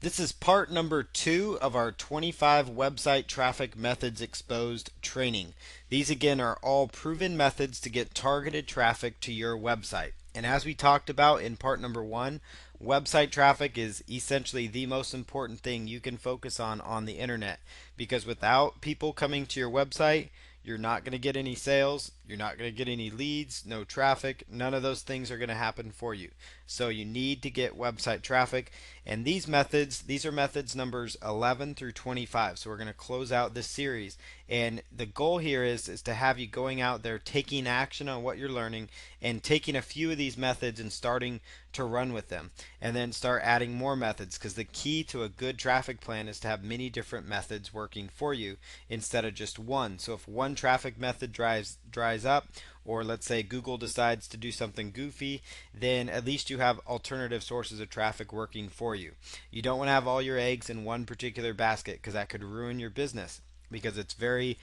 This is part number 2 of our 25 website traffic methods exposed training. These again are all proven methods to get targeted traffic to your website. And as we talked about in part number 1, website traffic is essentially the most important thing you can focus on the internet, because without people coming to your website, you're not going to get any sales, you're not going to get any leads, no traffic, none of those things are going to happen for you. So you need to get website traffic. And these are methods numbers 11 through 25. So we're going to close out this series. And the goal here is to have you going out there taking action on what you're learning and taking a few of these methods and starting to run with them. And then start adding more methods, because the key to a good traffic plan is to have many different methods working for you instead of just one. So if one traffic method dries up, or let's say Google decides to do something goofy, then at least you have alternative sources of traffic working for you. You don't want to have all your eggs in one particular basket, because that could ruin your business. Because it's very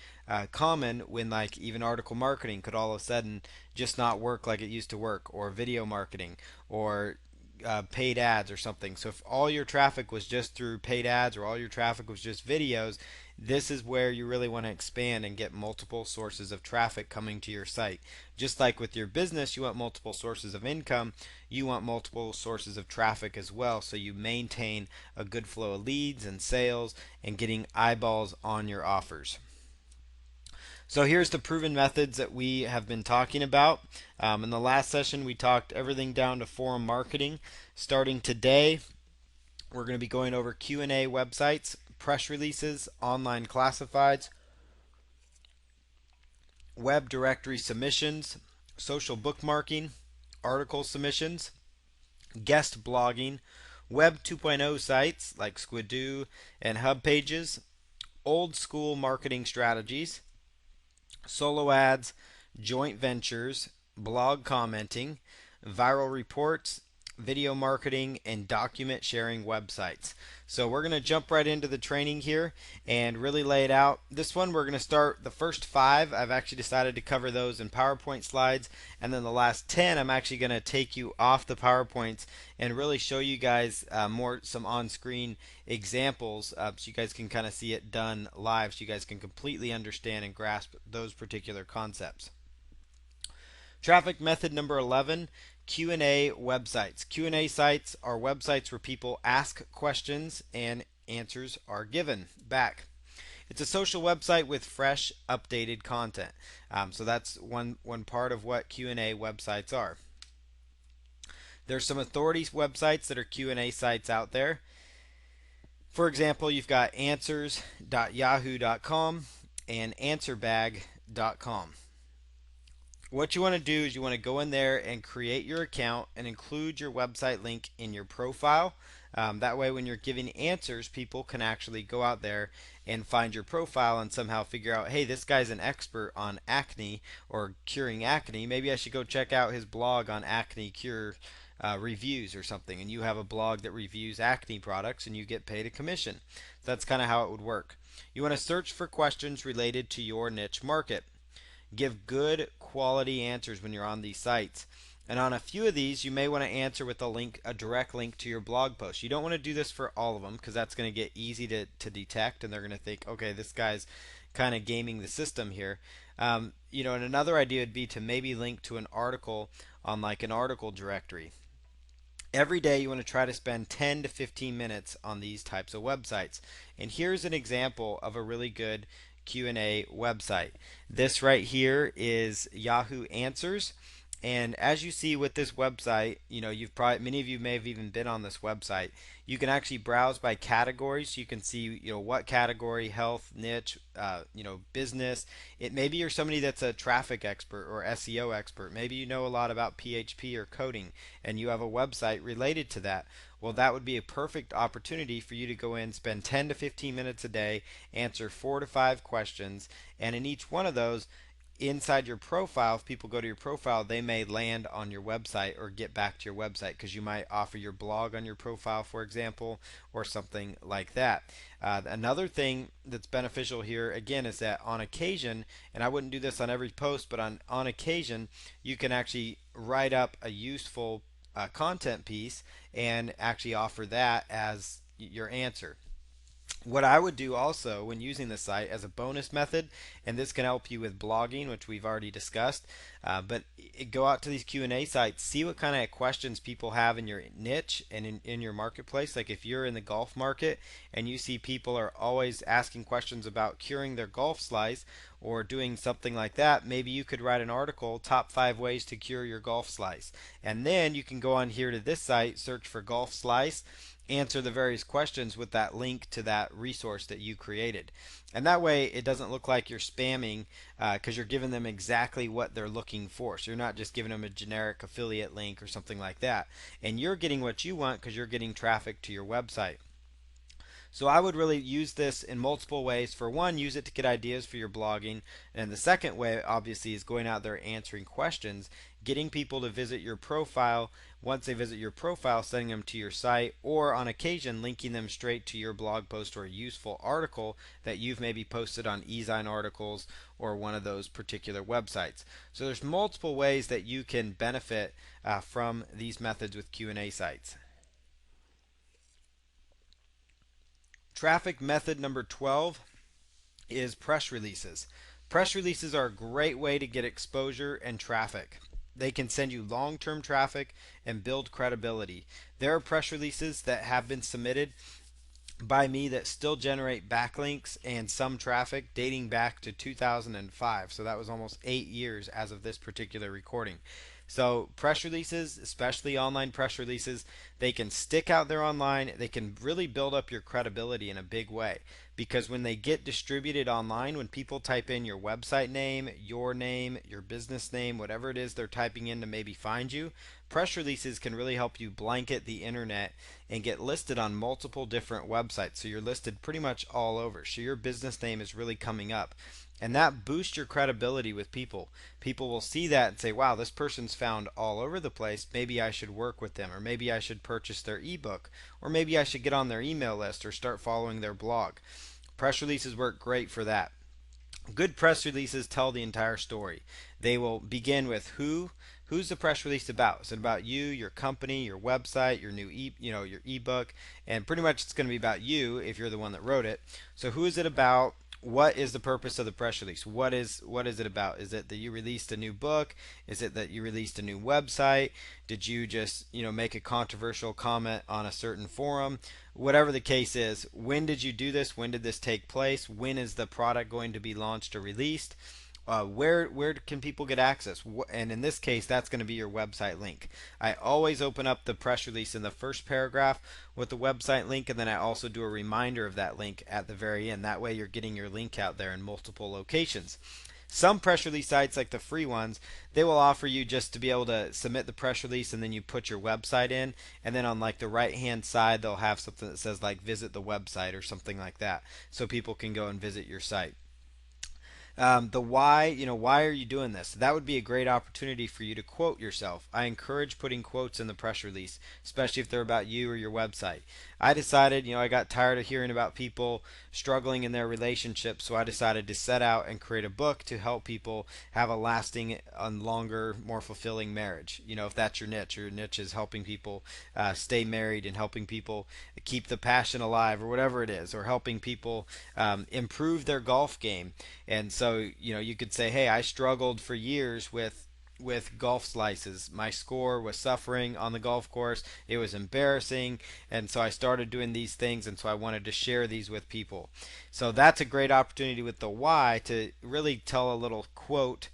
common when, like, even article marketing could all of a sudden just not work like it used to work, or video marketing, or paid ads or something. So if all your traffic was just through paid ads, or all your traffic was just videos, this is where you really want to expand and get multiple sources of traffic coming to your site. Just like with your business, you want multiple sources of income, you want multiple sources of traffic as well, so you maintain a good flow of leads and sales and getting eyeballs on your offers. So here's the proven methods that we have been talking about. In the last session, we talked everything down to forum marketing. Starting today, we're going to be going over Q&A websites, press releases, online classifieds, web directory submissions, social bookmarking, article submissions, guest blogging, Web 2.0 sites like Squidoo and Hub Pages, old school marketing strategies, solo ads, joint ventures, blog commenting, viral reports, video marketing, and document sharing websites. So we're going to jump right into the training here and really lay it out. This one, we're going to start the first 5. I've actually decided to cover those in PowerPoint slides, and then the last 10 I'm actually going to take you off the PowerPoints and really show you guys some on-screen examples, so you guys can kind of see it done live, so you guys can completely understand and grasp those particular concepts. Traffic method number 11, Q&A websites. Q&A sites are websites where people ask questions and answers are given back. It's a social website with fresh, updated content. So that's one part of what Q&A websites are. There's some authorities websites that are Q&A sites out there. For example, you've got answers.yahoo.com and answerbag.com. What you want to do is you want to go in there and create your account and include your website link in your profile. That way, when you're giving answers, people can actually go out there and find your profile and somehow figure out, hey, this guy's an expert on acne or curing acne. Maybe I should go check out his blog on acne cure reviews or something. And you have a blog that reviews acne products and you get paid a commission. So that's kind of how it would work. You want to search for questions related to your niche market. Give good quality answers when you're on these sites. And on a few of these, you may want to answer with a direct link to your blog post. You don't want to do this for all of them, because that's going to get easy to detect, and they're going to think, okay, this guy's kind of gaming the system here. And another idea would be to maybe link to an article on, like, an article directory. Every day you want to try to spend 10 to 15 minutes on these types of websites. And here's an example of a really good Q&A website. This right here is Yahoo Answers. And as you see with this website, many of you may have even been on this website. You can actually browse by categories. So you can see, what category, health, niche, business. Maybe you're somebody that's a traffic expert or SEO expert. Maybe you know a lot about PHP or coding, and you have a website related to that. Well, that would be a perfect opportunity for you to go in, spend 10 to 15 minutes a day, answer 4 to 5 questions, and in each one of those, inside your profile, if people go to your profile, they may land on your website or get back to your website, because you might offer your blog on your profile, for example, or something like that. Another thing that's beneficial here, again, is that on occasion, and I wouldn't do this on every post, but on occasion, you can actually write up a useful content piece and actually offer that as your answer. What I would do also when using the site as a bonus method, and this can help you with blogging, which we've already discussed, but go out to these Q&A sites, see what kind of questions people have in your niche and in your marketplace. Like if you're in the golf market and you see people are always asking questions about curing their golf slice or doing something like that, maybe you could write an article, top 5 ways to cure your golf slice. And then you can go on here to this site, search for golf slice, answer the various questions with that link to that resource that you created. And that way it doesn't look like you're spamming, because you're giving them exactly what they're looking for. So you're not just giving them a generic affiliate link or something like that. And you're getting what you want because you're getting traffic to your website. So I would really use this in multiple ways. For one, use it to get ideas for your blogging. And the second way, obviously, is going out there answering questions, getting people to visit your profile. Once they visit your profile, sending them to your site, or on occasion, linking them straight to your blog post or a useful article that you've maybe posted on eZine Articles or one of those particular websites. So there's multiple ways that you can benefit from these methods with Q&A sites. Traffic method number 12 is press releases. Press releases are a great way to get exposure and traffic. They can send you long term traffic and build credibility. There are press releases that have been submitted by me that still generate backlinks and some traffic dating back to 2005. So that was almost 8 years as of this particular recording. So press releases, especially online press releases, they can stick out there online. They can really build up your credibility in a big way, because when they get distributed online, when people type in your website name, your business name, whatever it is they're typing in to maybe find you, press releases can really help you blanket the internet and get listed on multiple different websites. So you're listed pretty much all over. So your business name is really coming up. And that boosts your credibility with people. People will see that and say, wow, this person's found all over the place. Maybe I should work with them, or maybe I should purchase their ebook, or maybe I should get on their email list or start following their blog. Press releases work great for that. Good press releases tell the entire story. They will begin with who's the press release about? Is it about you, your company, your website, your your ebook, and pretty much it's going to be about you if you're the one that wrote it. So who is it about? What is the purpose of the press release? What is it about? Is it that you released a new book? Is it that you released a new website? Did you just, make a controversial comment on a certain forum? Whatever the case is, when did you do this? When did this take place? When is the product going to be launched or released? Where can people get access? And in this case, that's going to be your website link. I always open up the press release in the first paragraph with the website link, and then I also do a reminder of that link at the very end. That way you're getting your link out there in multiple locations. Some press release sites, like the free ones, they will offer you just to be able to submit the press release and then you put your website in, and then on like the right hand side they'll have something that says like visit the website or something like that, so people can go and visit your site. The why, why are you doing this? That would be a great opportunity for you to quote yourself. I encourage putting quotes in the press release, especially if they're about you or your website. I decided, I got tired of hearing about people struggling in their relationships, so I decided to set out and create a book to help people have a lasting and longer, more fulfilling marriage. If that's your niche is helping people stay married and helping people keep the passion alive, or whatever it is, or helping people improve their golf game. And so, you could say, hey, I struggled for years with golf slices. My score was suffering on the golf course. It was embarrassing. And so I started doing these things. And so I wanted to share these with people. So that's a great opportunity with the why to really tell a little quote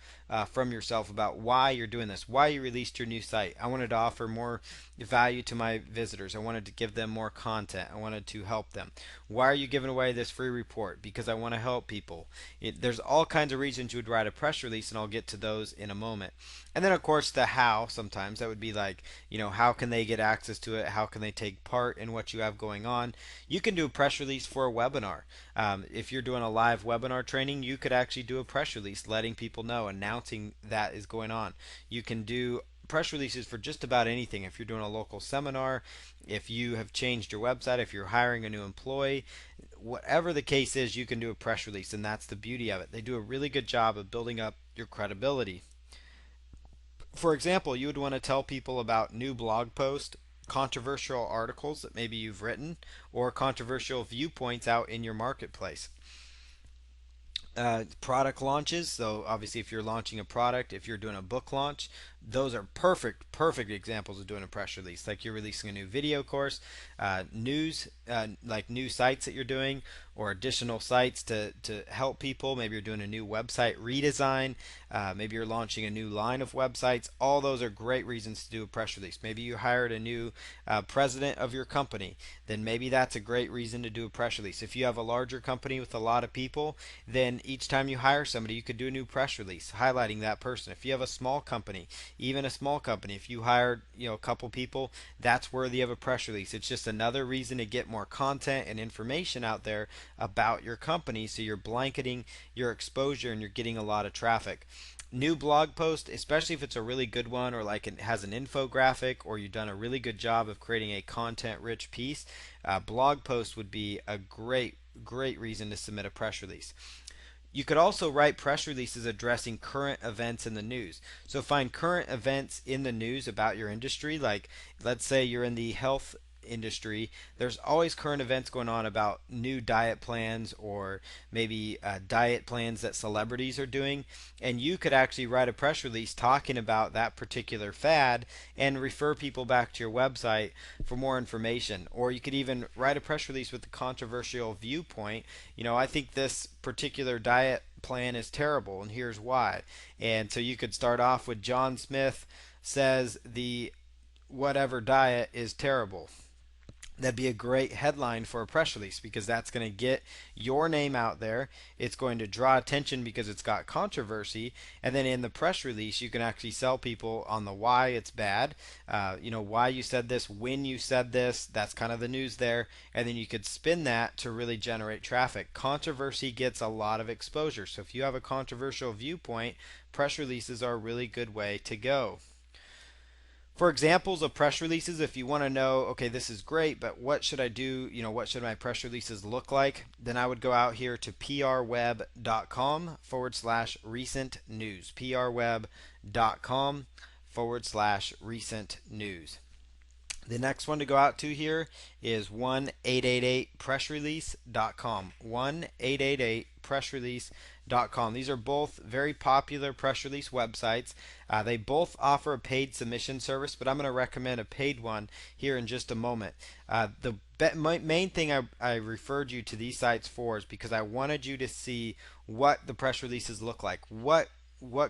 from yourself about why you're doing this, why you released your new site. I wanted to offer more value to my visitors. I wanted to give them more content. I wanted to help them. Why are you giving away this free report? Because I want to help people. There's all kinds of reasons you would write a press release, and I'll get to those in a moment. And then, of course, the how. Sometimes that would be like, how can they get access to it? How can they take part in what you have going on? You can do a press release for a webinar. If you're doing a live webinar training, you could actually do a press release letting people know, announcing that is going on. You can do press releases for just about anything. If you're doing a local seminar, if you have changed your website, if you're hiring a new employee, whatever the case is, you can do a press release, and that's the beauty of it. They do a really good job of building up your credibility. For example, you would want to tell people about new blog posts controversial articles that maybe you've written or controversial viewpoints out in your marketplace. Product launches. So obviously, if you're launching a product, if you're doing a book launch, those are perfect examples of doing a press release. Like you're releasing a new video course, news, like new sites that you're doing, or additional sites to help people. Maybe you're doing a new website redesign. Maybe you're launching a new line of websites. All those are great reasons to do a press release. Maybe you hired a new president of your company. Then maybe that's a great reason to do a press release. If you have a larger company with a lot of people, then each time you hire somebody, you could do a new press release highlighting that person. If you have a small company, even a small company, if you hired, a couple people, that's worthy of a press release. It's just another reason to get more content and information out there about your company, so you're blanketing your exposure and you're getting a lot of traffic. New blog post, especially if it's a really good one, or like it has an infographic, or you've done a really good job of creating a content rich piece, blog post would be a great reason to submit a press release. You could also write press releases addressing current events in the news. So find current events in the news about your industry. Like, let's say you're in the health industry, there's always current events going on about new diet plans, or maybe diet plans that celebrities are doing. And you could actually write a press release talking about that particular fad and refer people back to your website for more information. Or you could even write a press release with a controversial viewpoint. I think this particular diet plan is terrible, and here's why. And so you could start off with John Smith says the whatever diet is terrible. That'd be a great headline for a press release, because that's going to get your name out there. It's going to draw attention because it's got controversy. And then in the press release, you can actually sell people on the why it's bad, why you said this, when you said this. That's kind of the news there. And then you could spin that to really generate traffic. Controversy gets a lot of exposure. So if you have a controversial viewpoint, press releases are a really good way to go. For examples of press releases, if you want to know, okay, this is great, but what should I do? What should my press releases look like? Then I would go out here to prweb.com/recent news. prweb.com/recent news. The next one to go out to here is 1888pressrelease.com. 1888pressrelease.com. These are both very popular press release websites. They both offer a paid submission service, but I'm going to recommend a paid one here in just a moment. The main thing I referred you to these sites for is because I wanted you to see what the press releases look like. What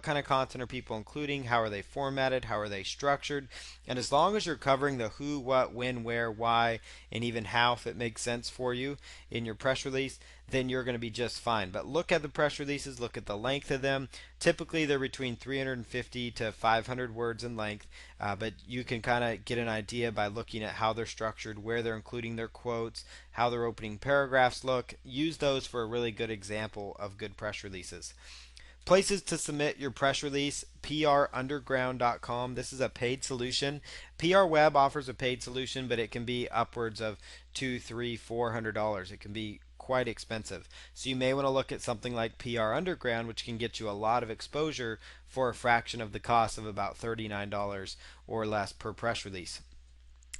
kind of content are people including? How are they formatted? How are they structured? And as long as you're covering the who, what, when, where, why, and even how, if it makes sense for you in your press release, then you're going to be just fine. But look at the press releases, look at the length of them. Typically, they're between 350 to 500 words in length, but you can kind of get an idea by looking at how they're structured, where they're including their quotes, how their opening paragraphs look. Use those for a really good example of good press releases. Places to submit your press release: prunderground.com. This is a paid solution. PR Web offers a paid solution, but it can be upwards of $200, $300, $400. It can be quite expensive. So you may want to look at something like PR Underground, which can get you a lot of exposure for a fraction of the cost of about $39 or less per press release.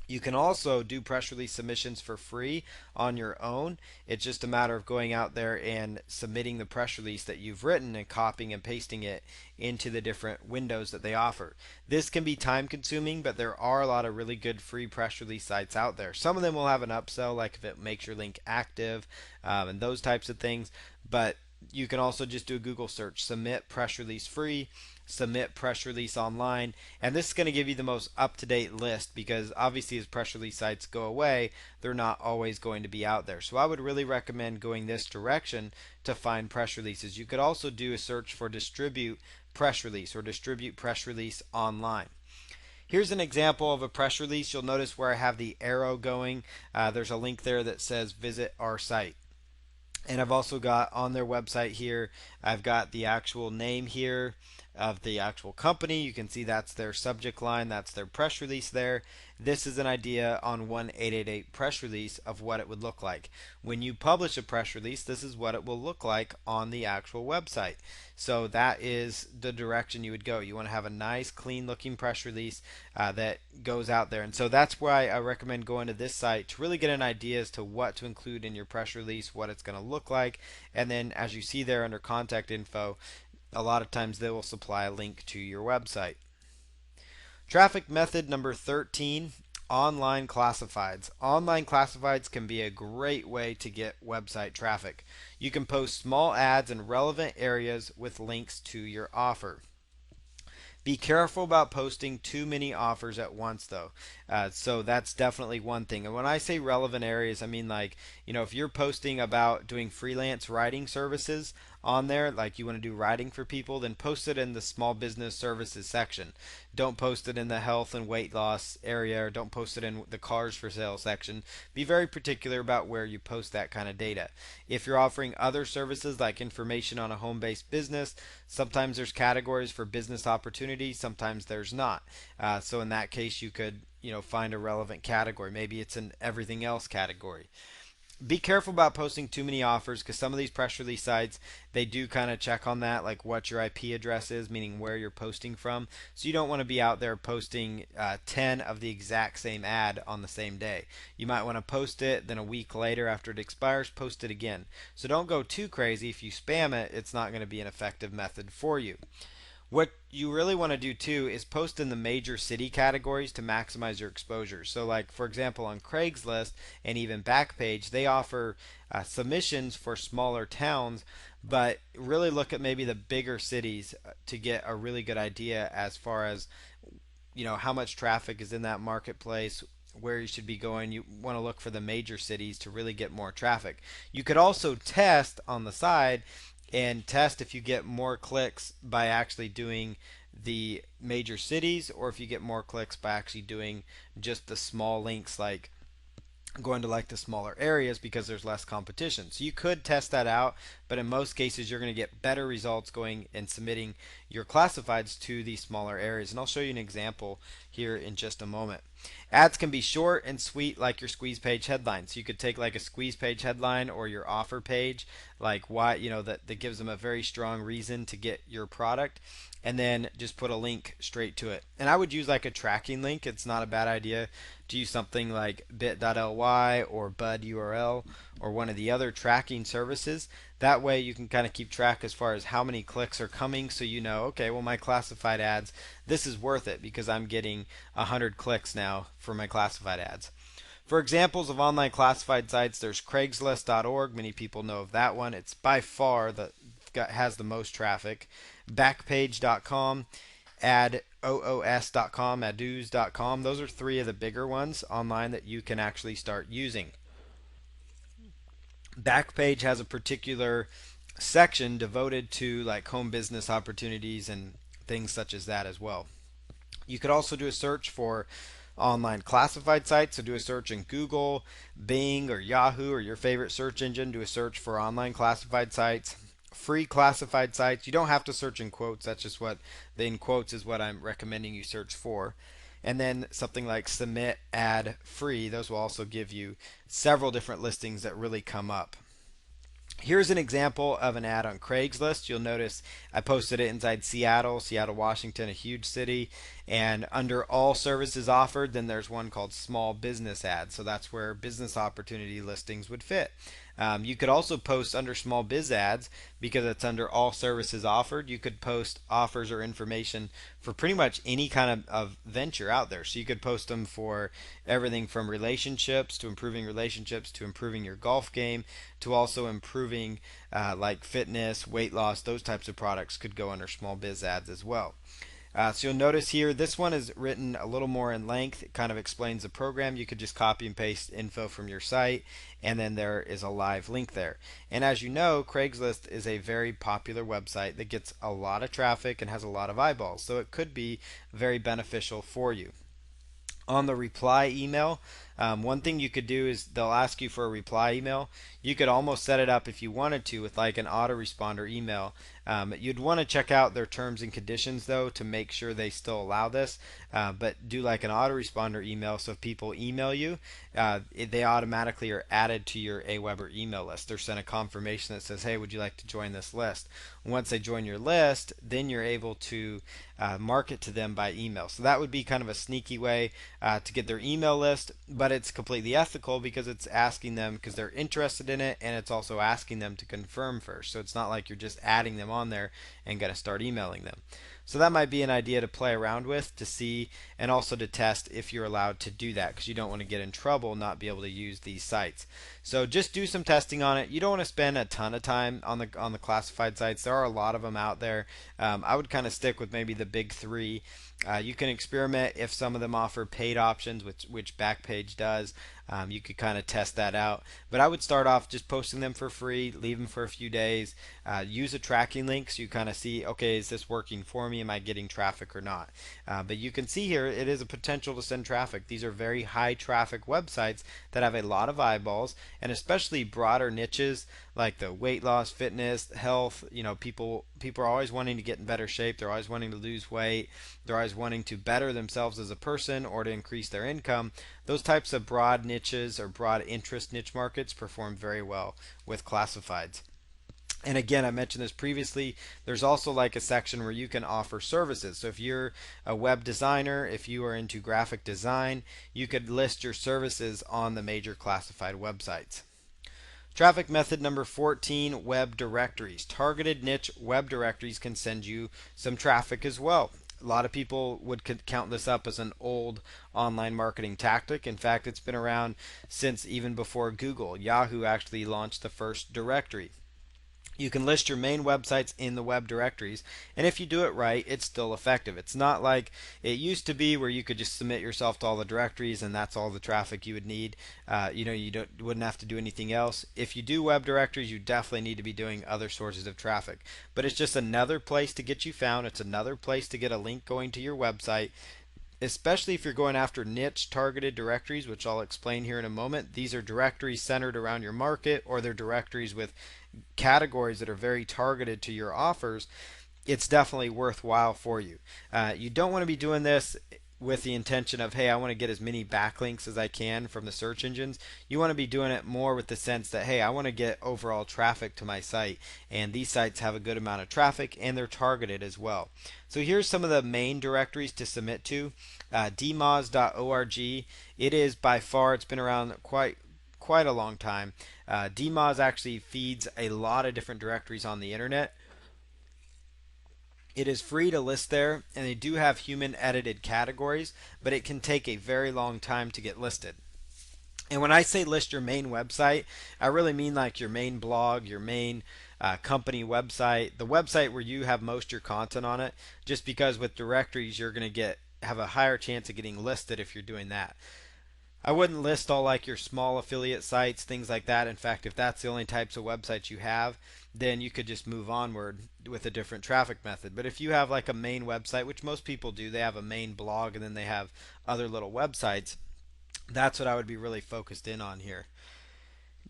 You can also do press release submissions for free on your own. It's just a matter of going out there and submitting the press release that you've written and copying and pasting it into the different windows that they offer. This can be time consuming, but there are a lot of really good free press release sites out there. Some of them will have an upsell, like if it makes your link active, and those types of things. But you can also just do a Google search, submit press release free, submit press release online, and this is going to give you the most up-to-date list, because obviously as press release sites go away, they're not always going to be out there. So I would really recommend going this direction to find press releases. You could also do a search for distribute press release or distribute press release online. Here's an example of a press release. You'll notice where I have the arrow going, there's a link there that says visit our site. And I've also got on their website here, I've got the actual name here. of the actual company. You can see that's their subject line, that's their press release there. This is an idea on one 888 press release of what it would look like. When you publish a press release, this is what it will look like on the actual website. So that is the direction you would go. You want to have a nice, clean looking press release that goes out there. And so that's why I recommend going to this site to really get an idea as to what to include in your press release, what it's going to look like. And then, as you see there under contact info, a lot of times they will supply a link to your website. Traffic method number 13, online classifieds. Online classifieds can be a great way to get website traffic. You can post small ads in relevant areas with links to your offer. Be careful about posting too many offers at once, though. So that's definitely one thing. And when I say relevant areas, I mean, like, if you're posting about doing freelance writing services on there, like you want to do writing for people, then post it in the small business services section. Don't post it in the health and weight loss area, or don't post it in the cars for sale section. Be very particular about where you post that kind of data. If you're offering other services like information on a home-based business, sometimes there's categories for business opportunities, sometimes there's not. So in that case, you could find a relevant category. Maybe it's an everything else category. Be careful about posting too many offers, because some of these press release sites, they do kind of check on that, like what your IP address is, meaning where you're posting from. So you don't want to be out there posting 10 of the exact same ad on the same day. You might want to post it, then a week later after it expires, post it again. So don't go too crazy. If you spam it, it's not going to be an effective method for you. What you really want to do too is post in the major city categories to maximize your exposure. So, like for example, on Craigslist and even Backpage, they offer submissions for smaller towns, but really look at maybe the bigger cities to get a really good idea as far as how much traffic is in that marketplace, where you should be going. You want to look for the major cities to really get more traffic. You could also test on the side and test if you get more clicks by actually doing the major cities, or if you get more clicks by actually doing just the small links, like going to like the smaller areas, because there's less competition. So you could test that out, but in most cases you're going to get better results going and submitting your classifieds to these smaller areas. And I'll show you an example here in just a moment. Ads can be short and sweet, like your squeeze page headline. So you could take like a squeeze page headline or your offer page, like why, that gives them a very strong reason to get your product, and then just put a link straight to it. And I would use like a tracking link. It's not a bad idea to use something like bit.ly or bud URL or one of the other tracking services. That way you can kind of keep track as far as how many clicks are coming, so you know, okay, well, my classified ads, this is worth it because I'm getting 100 clicks now for my classified ads. For examples of online classified sites, there's Craigslist.org. Many people know of that one. It's by far has the most traffic. Backpage.com, adoos.com, adoos.com. Those are three of the bigger ones online that you can actually start using. Backpage has a particular section devoted to like home business opportunities and things such as that as well. You could also do a search for online classified sites. So do a search in Google, Bing, or Yahoo, or your favorite search engine. Do a search for online classified sites. Free classified sites. You don't have to search in quotes. That's just what the in quotes is what I'm recommending you search for. And then something like submit ad free. Those will also give you several different listings that really come up. Here's an example of an ad on Craigslist. You'll notice I posted it inside Seattle, Washington, a huge city. And under all services offered, then there's one called small business ads. So that's where business opportunity listings would fit. You could also post under small biz ads because it's under all services offered. You could post offers or information for pretty much any kind of venture out there. So you could post them for everything from relationships to improving your golf game, to also improving like fitness, weight loss. Those types of products could go under small biz ads as well. So you'll notice here, this one is written a little more in length. It kind of explains the program. You could just copy and paste info from your site, and then there is a live link there. And as you know, Craigslist is a very popular website that gets a lot of traffic and has a lot of eyeballs. So it could be very beneficial for you. On the reply email, One thing you could do is they'll ask you for a reply email. You could almost set it up if you wanted to with like an autoresponder email. You'd want to check out their terms and conditions though to make sure they still allow this. But do like an autoresponder email so if people email you, they automatically are added to your Aweber email list. They're sent a confirmation that says, hey, would you like to join this list? Once they join your list, then you're able to market to them by email. So that would be kind of a sneaky way to get their email list, but it's completely ethical because it's asking them because they're interested in it, and it's also asking them to confirm first. So it's not like you're just adding them on there and going to start emailing them. So that might be an idea to play around with to see and also to test if you're allowed to do that because you don't want to get in trouble not be able to use these sites. So just do some testing on it. You don't want to spend a ton of time on the classified sites. There are a lot of them out there. I would kind of stick with maybe the big three. You can experiment if some of them offer paid options, which Backpage does. You could kind of test that out. But I would start off just posting them for free, leave them for a few days, use a tracking link so you kind of see, okay, is this working for me? Am I getting traffic or not? But you can see here it is a potential to send traffic. These are very high traffic websites that have a lot of eyeballs, and especially broader niches like the weight loss, fitness, health. You know, people are always wanting to get in better shape. They're always wanting to lose weight. They're always wanting to better themselves as a person or to increase their income. Those types of broad niches or broad interest niche markets perform very well with classifieds. And again, I mentioned this previously, there's also like a section where you can offer services. So if you're a web designer, if you are into graphic design, you could list your services on the major classified websites. Traffic method number 14, web directories. Targeted niche web directories can send you some traffic as well. A lot of people would count this up as an old online marketing tactic. In fact, it's been around since even before Google. Yahoo actually launched the first directory. You can list your main websites in the web directories, and if you do it right, it's still effective. It's not like it used to be where you could just submit yourself to all the directories and that's all the traffic you would need. You wouldn't have to do anything else. If you do web directories, you definitely need to be doing other sources of traffic. But it's just another place to get you found. It's another place to get a link going to your website, especially if you're going after niche targeted directories, which I'll explain here in a moment. These are directories centered around your market, or they're directories with categories that are very targeted to your offers. It's definitely worthwhile for you. You don't want to be doing this with the intention of, hey, I want to get as many backlinks as I can from the search engines. You want to be doing it more with the sense that, hey, I want to get overall traffic to my site, and these sites have a good amount of traffic and they're targeted as well. So here's some of the main directories to submit to. dmoz.org. It is by far, it's been around quite a long time. DMOZ actually feeds a lot of different directories on the internet. It is free to list there, and they do have human edited categories, but it can take a very long time to get listed. And when I say list your main website, I really mean like your main blog, your main company website, the website where you have most of your content on it, just because with directories you're going to have a higher chance of getting listed if you're doing that. I wouldn't list all like your small affiliate sites, things like that. In fact, if that's the only types of websites you have, then you could just move onward with a different traffic method. But if you have like a main website, which most people do, they have a main blog and then they have other little websites. That's what I would be really focused in on here.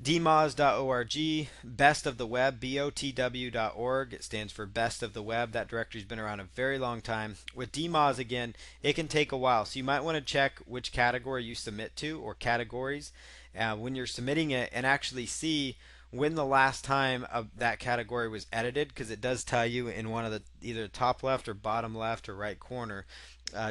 dmoz.org, best of the web, botw.org. It stands for best of the web. That directory's been around a very long time. With dmoz, again, it can take a while, so you might want to check which category you submit to, or categories, when you're submitting it, and actually see when the last time that category was edited, because it does tell you in one of the either top left or bottom left or right corner.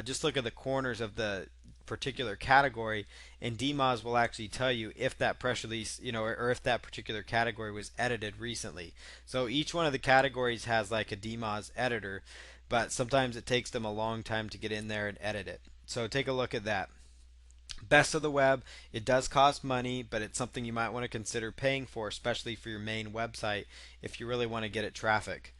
Just look at the corners of the particular category, and DMOZ will actually tell you if that press release, or if that particular category was edited recently. So each one of the categories has like a DMOZ editor, but sometimes it takes them a long time to get in there and edit it. So take a look at that. Best of the web, it does cost money, but it's something you might want to consider paying for, especially for your main website if you really want to get it traffic.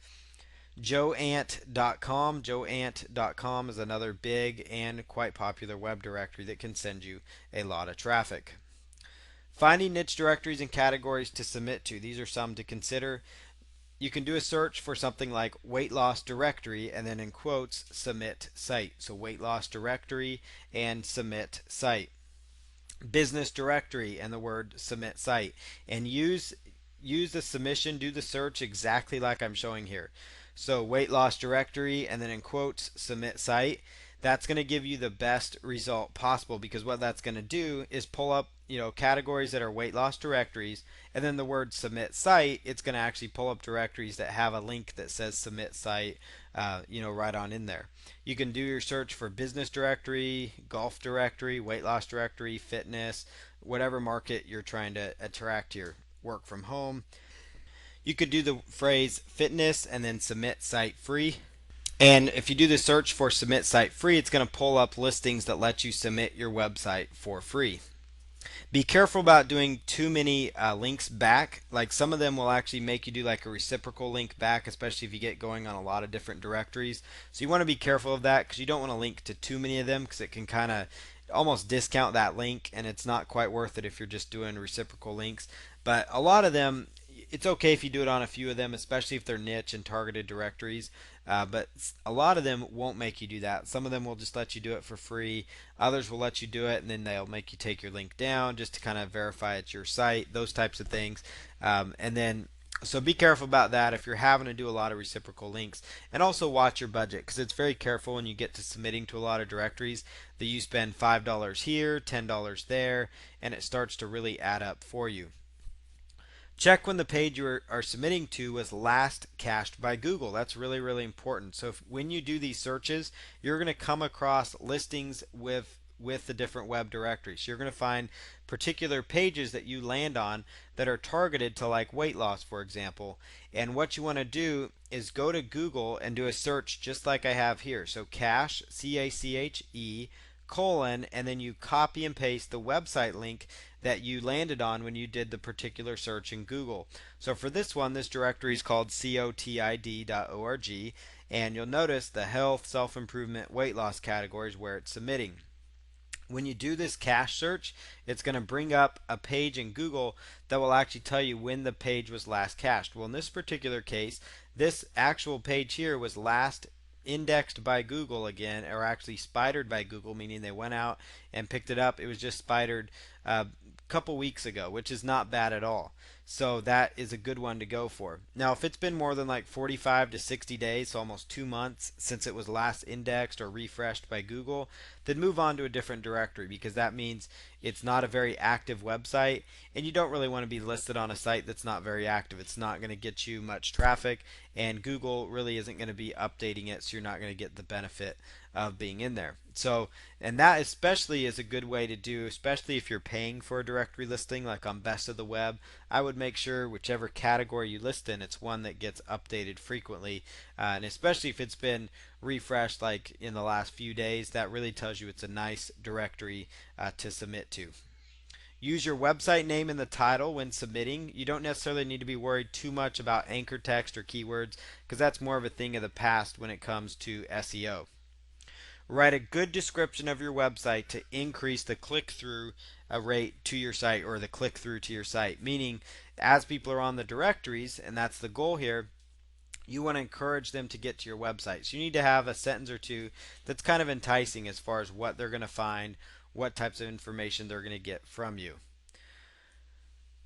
Joant.com. Joant.com is another big and quite popular web directory that can send you a lot of traffic. Finding niche directories and categories to submit to. These are some to consider. You can do a search for something like weight loss directory and then in quotes submit site. So weight loss directory and submit site. business directory and the word submit site, and use the submission, do the search exactly like I'm showing here. So weight loss directory and then in quotes submit site. That's going to give you the best result possible, because what that's going to do is pull up, categories that are weight loss directories, and then the word submit site, it's going to actually pull up directories that have a link that says submit site, right on in there. You can do your search for business directory, golf directory, weight loss directory, fitness, whatever market you're trying to attract here, work from home. You could do the phrase fitness and then submit site free. And if you do the search for submit site free, it's going to pull up listings that let you submit your website for free. Be careful about doing too many links back. Like some of them will actually make you do like a reciprocal link back, especially if you get going on a lot of different directories. So you want to be careful of that, because you don't want to link to too many of them, because it can kind of almost discount that link, and it's not quite worth it if you're just doing reciprocal links. But a lot of them, it's okay if you do it on a few of them, especially if they're niche and targeted directories. But a lot of them won't make you do that. Some of them will just let you do it for free. Others will let you do it, and then they'll make you take your link down just to kind of verify it's your site, those types of things. And then so be careful about that if you're having to do a lot of reciprocal links. And also watch your budget, because it's very careful when you get to submitting to a lot of directories that you spend $5 here, $10 there, and it starts to really add up for you. Check when the page you are submitting to was last cached by Google. That's really, really important. So when you do these searches, you're going to come across listings with the different web directories. You're going to find particular pages that you land on that are targeted to like weight loss, for example. And what you want to do is go to Google and do a search just like I have here. So cache, CACHE, colon, and then you copy and paste the website link that you landed on when you did the particular search in Google. So for this one, this directory is called cotid.org, and you'll notice the health, self-improvement, weight loss categories where it's submitting. When you do this cache search, it's going to bring up a page in Google that will actually tell you when the page was last cached. Well, in this particular case, this actual page here was last indexed by Google again, or actually spidered by Google, meaning they went out and picked it up. It was just spidered a couple weeks ago, which is not bad at all. So that is a good one to go for. Now, if it's been more than like 45 to 60 days, so almost 2 months since it was last indexed or refreshed by Google, then move on to a different directory, because that means it's not a very active website, and you don't really want to be listed on a site that's not very active. It's not going to get you much traffic, and Google really isn't going to be updating it, so you're not going to get the benefit of being in there. So, and that especially is a good way to do, especially if you're paying for a directory listing like on Best of the Web. I would make sure whichever category you list in, it's one that gets updated frequently, and especially if it's been refreshed like in the last few days, that really tells you it's a nice directory to submit to. Use your website name in the title when submitting. You don't necessarily need to be worried too much about anchor text or keywords, because that's more of a thing of the past when it comes to SEO. Write a good description of your website to increase the click-through rate to your site, or the click-through to your site. Meaning, as people are on the directories, and that's the goal here, you want to encourage them to get to your website. So you need to have a sentence or two that's kind of enticing as far as what they're going to find, what types of information they're going to get from you.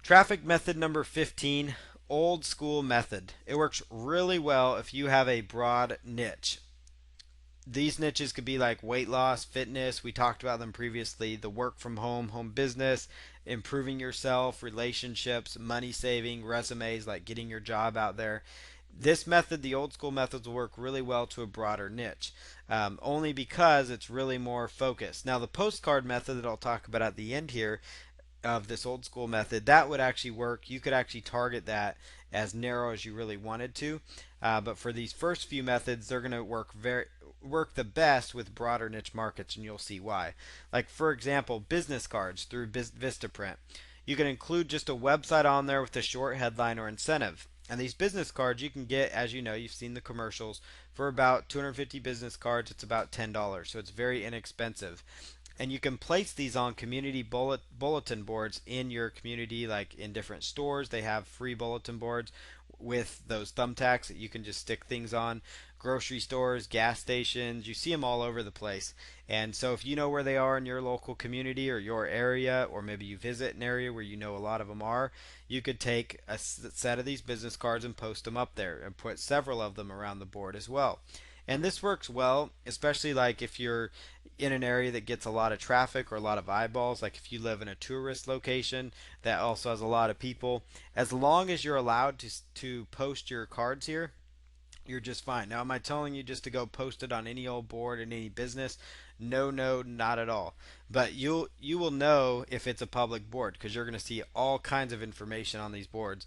Traffic method number 15, old school method. It works really well if you have a broad niche. These niches could be like weight loss, fitness, we talked about them previously, the work from home, home business, improving yourself, relationships, money saving, resumes, like getting your job out there. This method, the old school methods, will work really well to a broader niche, only because it's really more focused. Now, the postcard method that I'll talk about at the end here of this old school method, that would actually work. You could actually target that as narrow as you really wanted to. But for these first few methods, they're going to work the best with broader niche markets, and you'll see why. Like for example, business cards through Vistaprint. You can include just a website on there with a short headline or incentive. And these business cards you can get, as you know, you've seen the commercials, for about 250 business cards, it's about $10. So it's very inexpensive. And you can place these on community bulletin boards in your community, like in different stores. They have free bulletin boards with those thumbtacks that you can just stick things on. grocery stores, gas stations. You see them all over the place. And so if you know where they are in your local community or your area, or maybe you visit an area where you know a lot of them are, you could take a set of these business cards and post them up there and put several of them around the board as well. And this works well, especially like if you're in an area that gets a lot of traffic or a lot of eyeballs, like if you live in a tourist location that also has a lot of people. As long as you're allowed to post your cards here, you're just fine. Now, am I telling you just to go post it on any old board in any business? No, no, not at all. But you will know if it's a public board because you're going to see all kinds of information on these boards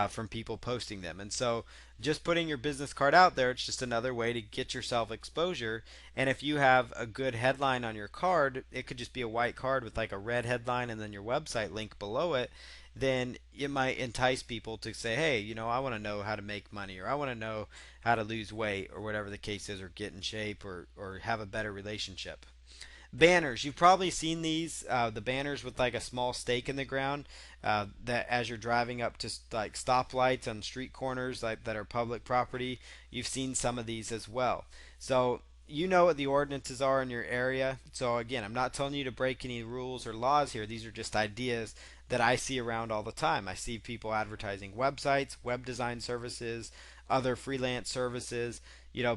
from people posting them. And so, just putting your business card out there, it's just another way to get yourself exposure. And if you have a good headline on your card, it could just be a white card with like a red headline and then your website link below it, then it might entice people to say, hey, I want to know how to make money, or I want to know how to lose weight, or whatever the case is, or get in shape, or have a better relationship. Banners, you've probably seen these, the banners with like a small stake in the ground, that as you're driving up to like stoplights on street corners like that are public property. You've seen some of these as well. So you know what the ordinances are in your area. So again, I'm not telling you to break any rules or laws here. These are just ideas that I see around all the time. I see people advertising websites, web design services, other freelance services.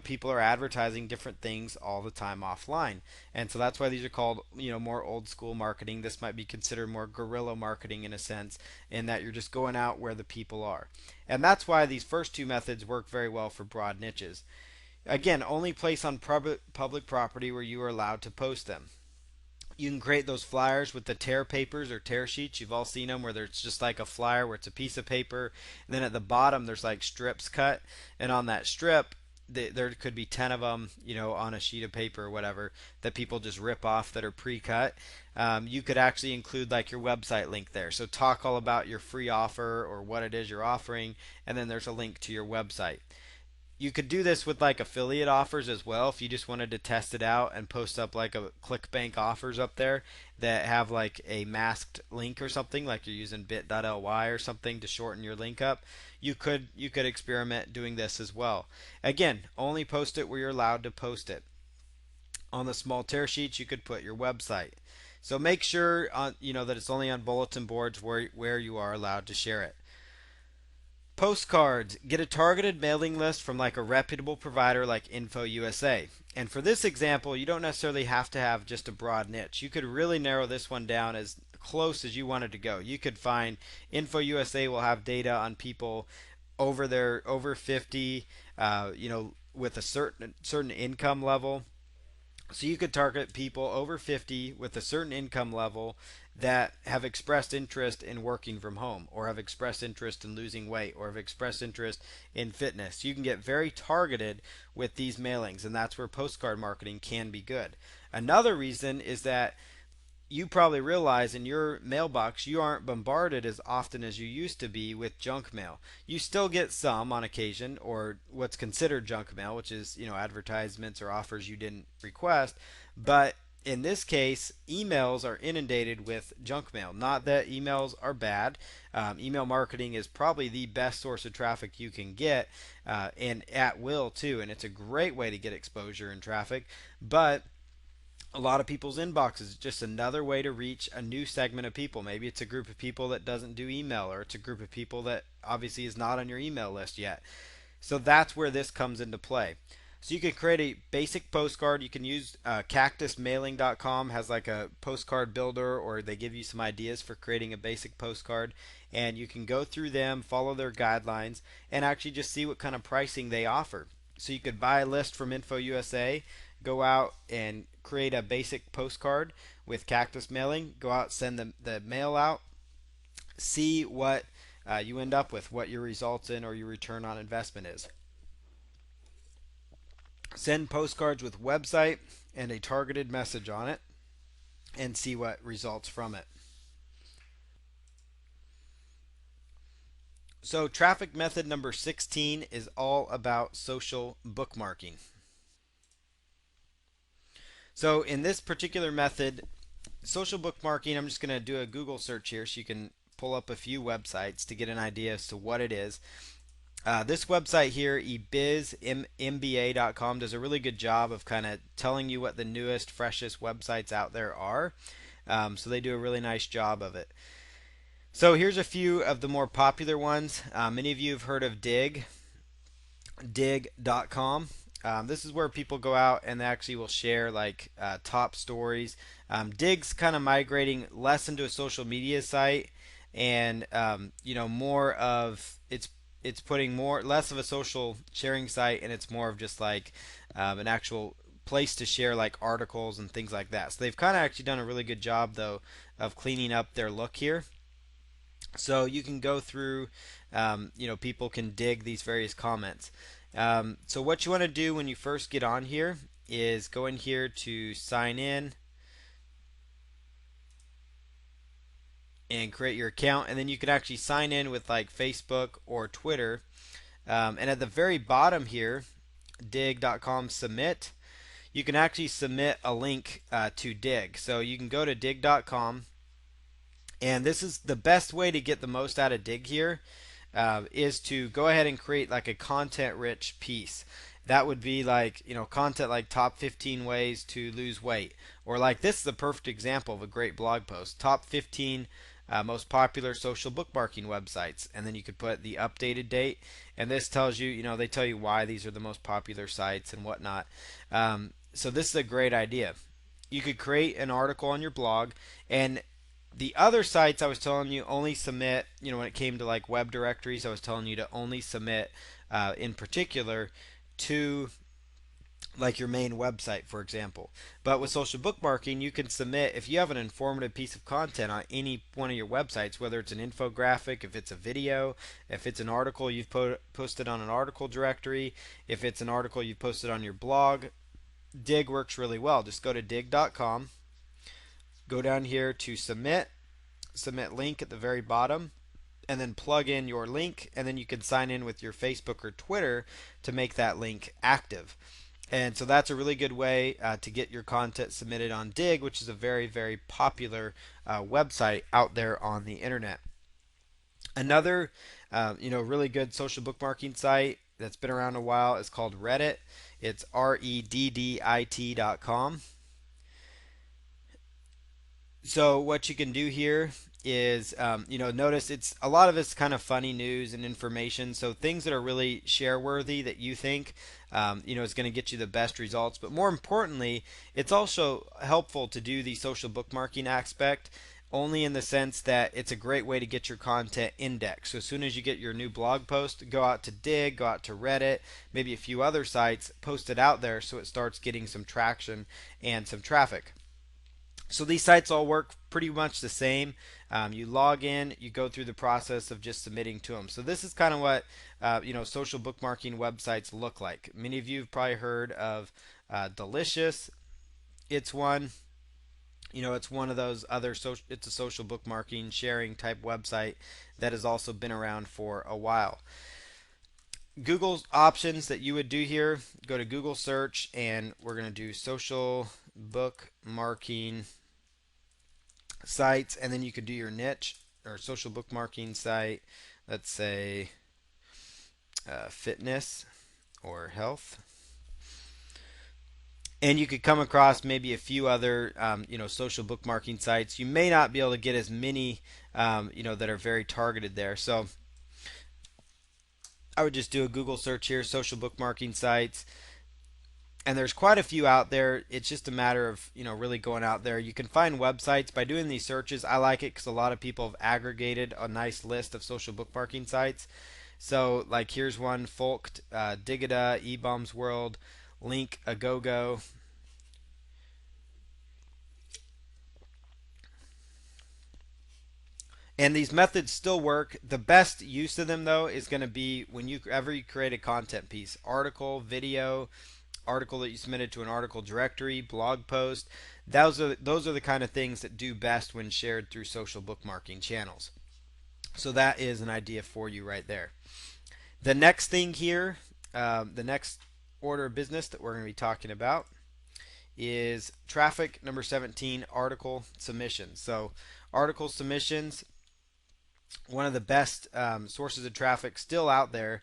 People are advertising different things all the time offline. And so that's why these are called, more old school marketing. This might be considered more guerrilla marketing in a sense, in that you're just going out where the people are. And that's why these first two methods work very well for broad niches. Again, only place on public property where you are allowed to post them. You can create those flyers with the tear papers or tear sheets. You've all seen them where there's just like a flyer where it's a piece of paper, and then at the bottom there's like strips cut, and on that strip there could be 10 of them, on a sheet of paper or whatever, that people just rip off that are pre-cut. You could actually include like your website link there. So talk all about your free offer or what it is you're offering, and then there's a link to your website. You could do this with like affiliate offers as well if you just wanted to test it out and post up like a ClickBank offers up there that have like a masked link or something, like you're using bit.ly or something to shorten your link up. You could experiment doing this as well. Again, only post it where you're allowed to post it. On the small tear sheets you could put your website. So make sure that it's only on bulletin boards where you are allowed to share it. Postcards. Get a targeted mailing list from like a reputable provider like InfoUSA. And for this example, you don't necessarily have to have just a broad niche. You could really narrow this one down as close as you wanted to go. You could find InfoUSA will have data on people over 50, with a certain income level. So you could target people over 50 with a certain income level that have expressed interest in working from home, or have expressed interest in losing weight, or have expressed interest in fitness. You can get very targeted with these mailings, and that's where postcard marketing can be good. Another reason is that you probably realize in your mailbox you aren't bombarded as often as you used to be with junk mail. You still get some on occasion, or what's considered junk mail, which is, advertisements or offers you didn't request. But in this case, emails are inundated with junk mail. Not that emails are bad. Email marketing is probably the best source of traffic you can get, and at will too. And it's a great way to get exposure and traffic. But a lot of people's inboxes is just another way to reach a new segment of people. Maybe it's a group of people that doesn't do email, or it's a group of people that obviously is not on your email list yet. So that's where this comes into play. So you can create a basic postcard. You can use cactusmailing.com has like a postcard builder, or they give you some ideas for creating a basic postcard, and you can go through them, follow their guidelines, and actually just see what kind of pricing they offer. So you could buy a list from InfoUSA, go out and create a basic postcard with Cactus Mailing, go out, send the mail out, see what you end up with, what your results in or your return on investment is. Send postcards with website and a targeted message on it, and see what results from it. So traffic method number 16 is all about social bookmarking. So in this particular method, social bookmarking, I'm just going to do a Google search here so you can pull up a few websites to get an idea as to what it is. This website here, ebizmba.com, does a really good job of kind of telling you what the newest, freshest websites out there are. So they do a really nice job of it. So here's a few of the more popular ones. Many of you have heard of dig.com. This is where people go out and they actually will share like top stories. Dig's kind of migrating less into a social media site, and more of it's putting more less of a social sharing site, and it's more of just like an actual place to share like articles and things like that. So they've kind of actually done a really good job though of cleaning up their look here. So you can go through, people can dig these various comments. So what you want to do when you first get on here is go in here to sign in and create your account, and then you can actually sign in with like Facebook or Twitter. And at the very bottom here, dig.com submit, you can actually submit a link to Dig. So you can go to dig.com, and this is the best way to get the most out of Dig here, is to go ahead and create like a content rich piece. That would be like, content like top 15 ways to lose weight. Or like this is a perfect example of a great blog post. Top 15 most popular social bookmarking websites. And then you could put the updated date. And this tells you, they tell you why these are the most popular sites and whatnot. So this is a great idea. You could create an article on your blog, and the other sites I was telling you only submit, when it came to like web directories, I was telling you to only submit in particular to like your main website, for example. But with social bookmarking, you can submit if you have an informative piece of content on any one of your websites, whether it's an infographic, if it's a video, if it's an article you've posted on an article directory, if it's an article you've posted on your blog. Dig works really well. Just go to dig.com, go down here to submit link at the very bottom, and then plug in your link, and then you can sign in with your Facebook or Twitter to make that link active. And so that's a really good way to get your content submitted on Dig, which is a very, very popular website out there on the internet. Another, really good social bookmarking site that's been around a while is called Reddit. It's reddit.com. So what you can do here is, notice it's a lot of it's kind of funny news and information. So things that are really share worthy that you think, is going to get you the best results. But more importantly, it's also helpful to do the social bookmarking aspect only in the sense that it's a great way to get your content indexed. So as soon as you get your new blog post, go out to Dig, go out to Reddit, maybe a few other sites, post it out there so it starts getting some traction and some traffic. So these sites all work pretty much the same. You log in, you go through the process of just submitting to them. So this is kind of what social bookmarking websites look like. Many of you have probably heard of Delicious. It's one. It's one of those other it's a social bookmarking sharing type website that has also been around for a while. Google's options that you would do here, go to Google search, and we're going to do social bookmarking sites, and then you could do your niche or social bookmarking site, let's say fitness or health, and you could come across maybe a few other social bookmarking sites. You may not be able to get as many that are very targeted there. So I would just do a Google search here, social bookmarking sites, and there's quite a few out there. It's just a matter of really going out there. You can find websites by doing these searches. I like it because a lot of people have aggregated a nice list of social bookmarking sites. So like here's one: Folkt, Digida, eBaum's World, Link, Agogo. And these methods still work. The best use of them though is going to be when you create a content piece, article, video, article that you submitted to an article directory, blog post. Those are the kind of things that do best when shared through social bookmarking channels. So that is an idea for you right there. The next thing here, the next order of business that we're going to be talking about is traffic number 17, article submissions. So article submissions, one of the best sources of traffic still out there.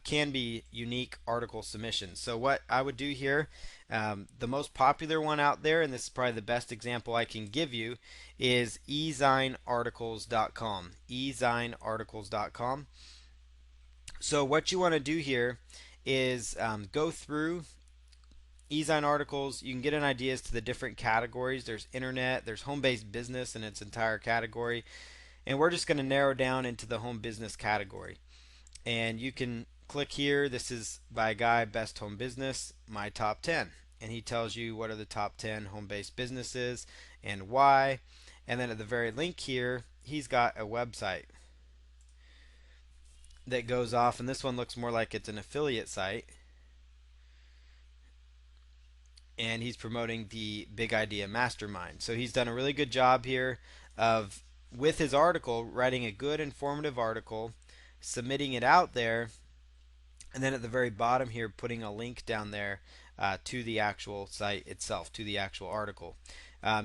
can be unique article submissions. So what I would do here, the most popular one out there, and this is probably the best example I can give you, is ezinearticles.com. ezinearticles.com. So what you want to do here is go through eZine articles. You can get an idea as to the different categories. There's internet, there's home-based business in its entire category, and we're just going to narrow down into the home business category. And you can click here. This is by a guy, Best Home Business, my top 10. And he tells you what are the top 10 home-based businesses and why. And then at the very link here, he's got a website that goes off, and this one looks more like it's an affiliate site. And he's promoting the Big Idea Mastermind. So he's done a really good job here of, with his article, writing a good informative article, submitting it out there, and then at the very bottom here putting a link down there to the actual site itself, to the actual article.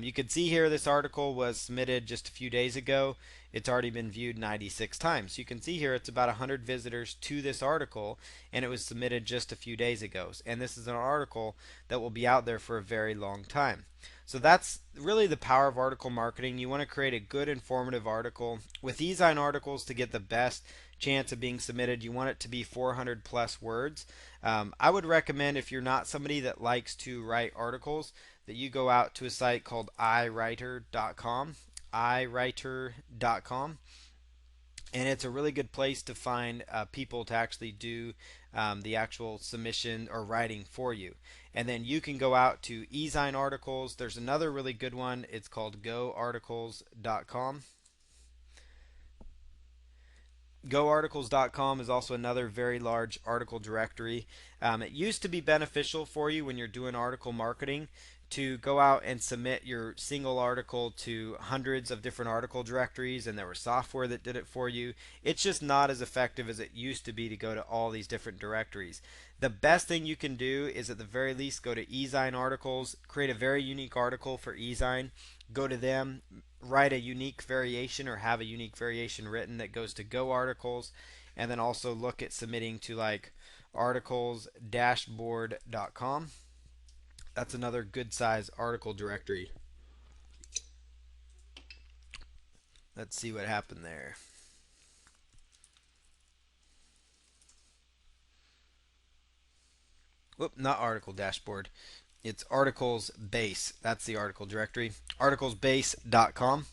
You can see here this article was submitted just a few days ago. It's already been viewed 96 times. You can see here it's about 100 visitors to this article, and it was submitted just a few days ago. And this is an article that will be out there for a very long time. So that's really the power of article marketing. You want to create a good informative article. With eZine articles, to get the best chance of being submitted, you want it to be 400 plus words. I would recommend, if you're not somebody that likes to write articles, that you go out to a site called iWriter.com. iWriter.com. And it's a really good place to find people to actually do the actual submission or writing for you. And then you can go out to eZine articles. There's another really good one. It's called GoArticles.com. GoArticles.com is also another very large article directory. It used to be beneficial for you when you're doing article marketing to go out and submit your single article to hundreds of different article directories, and there was software that did it for you. It's just not as effective as it used to be to go to all these different directories. The best thing you can do is, at the very least, go to eZine articles, create a very unique article for eZine, go to them, write a unique variation or have a unique variation written that goes to Go Articles, and then also look at submitting to like articlesdashboard.com. That's another good size article directory. Let's see what happened there. Whoop, not article dashboard. It's articles base. That's the article directory. Articlesbase.com.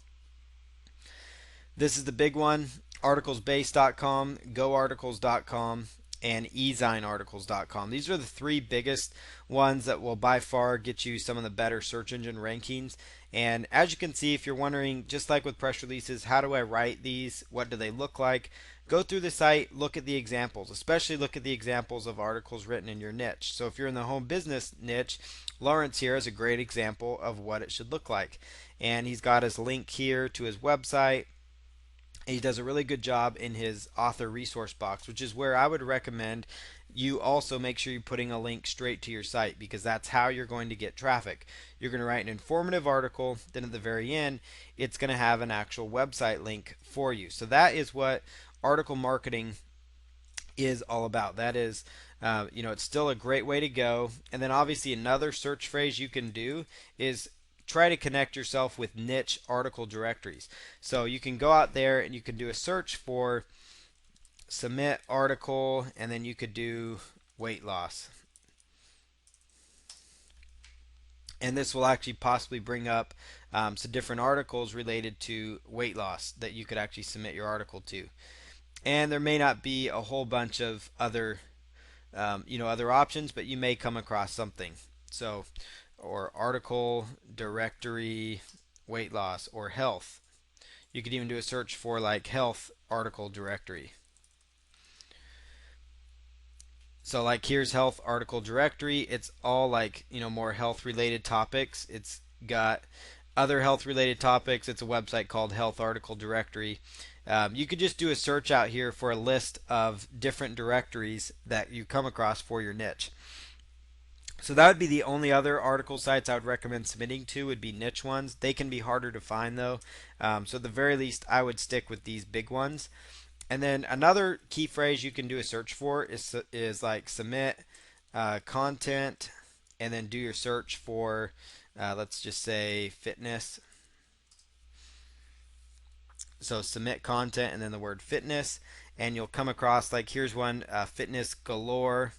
This is the big one. Articlesbase.com, GoArticles.com, and eZineArticles.com. These are the three biggest ones that will by far get you some of the better search engine rankings. And as you can see, if you're wondering, just like with press releases, how do I write these? What do they look like? Go through the site, look at the examples, especially look at the examples of articles written in your niche. So if you're in the home business niche, Lawrence here is a great example of what it should look like. And he's got his link here to his website. He does a really good job in his author resource box, which is where I would recommend you also make sure you're putting a link straight to your site, because that's how you're going to get traffic. You're going to write an informative article, then at the very end it's going to have an actual website link for you. So that is what article marketing is all about. That is, it's still a great way to go. And then obviously another search phrase you can do is try to connect yourself with niche article directories. So you can go out there and you can do a search for submit article, and then you could do weight loss. And this will actually possibly bring up some different articles related to weight loss that you could actually submit your article to. And there may not be a whole bunch of other other options, but you may come across something. So, or article directory weight loss or health. You could even do a search for like health article directory. So like here's health article directory. It's all like, more health related topics. It's got other health related topics. It's a website called Health Article Directory. You could just do a search out here for a list of different directories that you come across for your niche. So that would be the only other article sites I would recommend submitting to, would be niche ones. They can be harder to find though. So at the very least, I would stick with these big ones. And then another key phrase you can do a search for is like submit content, and then do your search for let's just say fitness. So submit content and then the word fitness, and you'll come across, like, here's one, fitness galore.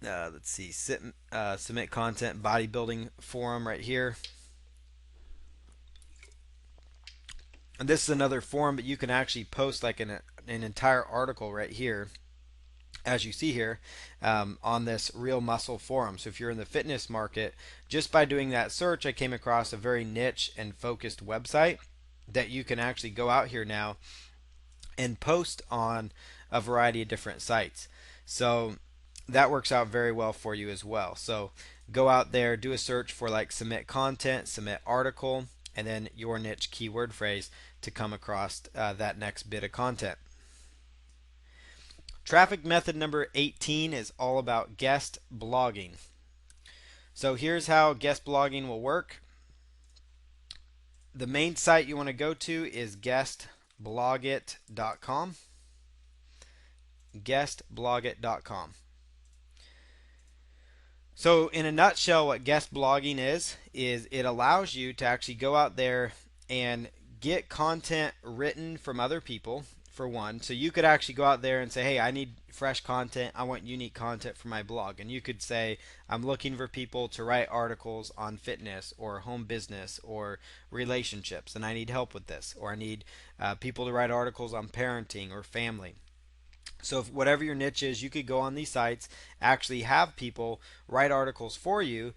Let's see, submit content bodybuilding forum right here. And this is another forum, but you can actually post like an entire article right here, as you see here, on this Real Muscle forum. So if you're in the fitness market, just by doing that search, I came across a very niche and focused website that you can actually go out here now and post on a variety of different sites. So that works out very well for you as well. So go out there, do a search for like submit content, submit article, and then your niche keyword phrase to come across that next bit of content. Traffic method number 18 is all about guest blogging. So here's how guest blogging will work. The main site you want to go to is guestblogit.com. Guestblogit.com. So in a nutshell, what guest blogging is it allows you to actually go out there and get content written from other people, for one. So you could actually go out there and say, hey, I need fresh content. I want unique content for my blog. And you could say, I'm looking for people to write articles on fitness or home business or relationships, and I need help with this. Or I need people to write articles on parenting or family. So if whatever your niche is, you could go on these sites, actually have people write articles for you.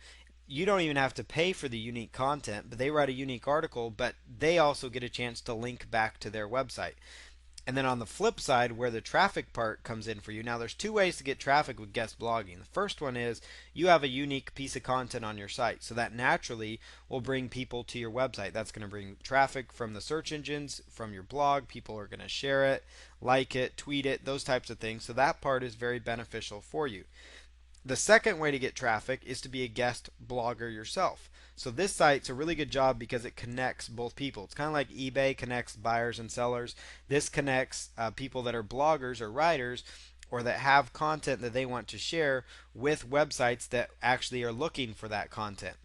You don't even have to pay for the unique content, but they write a unique article, but they also get a chance to link back to their website. And then on the flip side, where the traffic part comes in for you, now there's two ways to get traffic with guest blogging. The first one is you have a unique piece of content on your site, so that naturally will bring people to your website. That's going to bring traffic from the search engines, from your blog. People are going to share it, like it, tweet it, those types of things. So that part is very beneficial for you. The second way to get traffic is to be a guest blogger yourself. So this site's a really good job because it connects both people. It's kind of like eBay connects buyers and sellers. This connects people that are bloggers or writers or that have content that they want to share with websites that actually are looking for that content.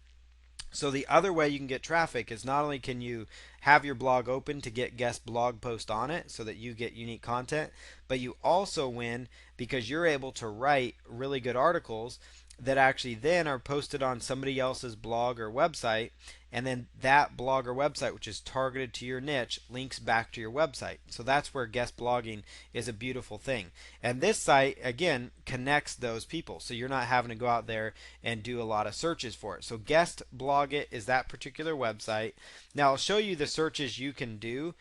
So the other way you can get traffic is not only can you have your blog open to get guest blog post on it so that you get unique content, but you also win because you're able to write really good articles that actually then are posted on somebody else's blog or website, and then that blog or website, which is targeted to your niche, links back to your website. So that's where guest blogging is a beautiful thing. And this site again connects those people, so you're not having to go out there and do a lot of searches for it. So guest blog it is that particular website. Now I'll show you the searches you can do.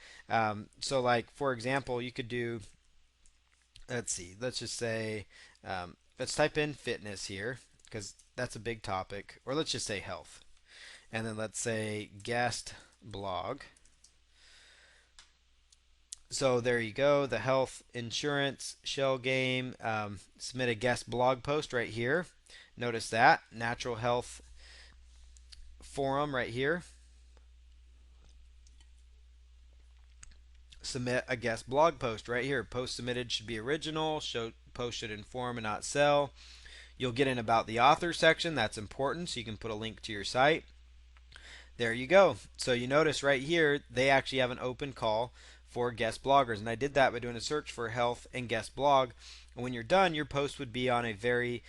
So like for example, you could do, let's see, let's just say, let's type in fitness here because that's a big topic, or let's just say health, and then let's say guest blog. So there you go, the health insurance shell game. Submit a guest blog post right here. Notice that natural health forum right here. Submit a guest blog post right here. Post submitted should be original. Post should inform and not sell. You'll get an about the author section. That's important, so you can put a link to your site. There you go. So you notice right here they actually have an open call for guest bloggers, and I did that by doing a search for health and guest blog. And when you're done, your post would be on a very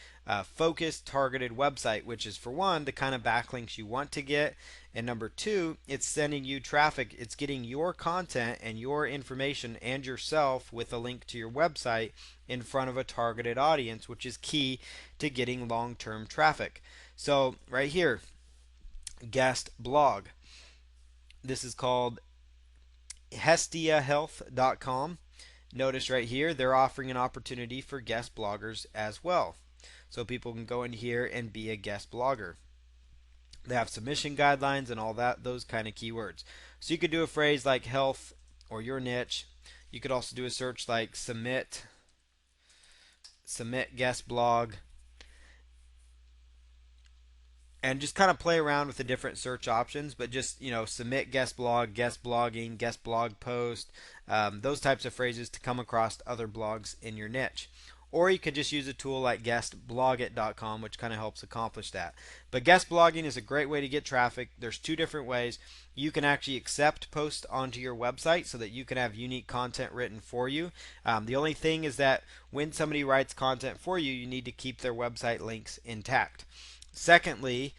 focused, targeted website, which is, for one, the kind of backlinks you want to get, and number two, it's sending you traffic. It's getting your content and your information and yourself with a link to your website in front of a targeted audience, which is key to getting long-term traffic. So right here, guest blog. This is called hestiahealth.com. Notice right here they're offering an opportunity for guest bloggers as well. So people can go in here and be a guest blogger. They have submission guidelines and all that, those kind of keywords. So you could do a phrase like health or your niche. You could also do a search like submit guest blog and just kind of play around with the different search options, but just submit guest blog, guest blogging, guest blog post, those types of phrases to come across other blogs in your niche. Or you could just use a tool like guestblogit.com, which kind of helps accomplish that. But guest blogging is a great way to get traffic. There's two different ways. You can actually accept posts onto your website so that you can have unique content written for you. The only thing is that when somebody writes content for you, you need to keep their website links intact. Secondly,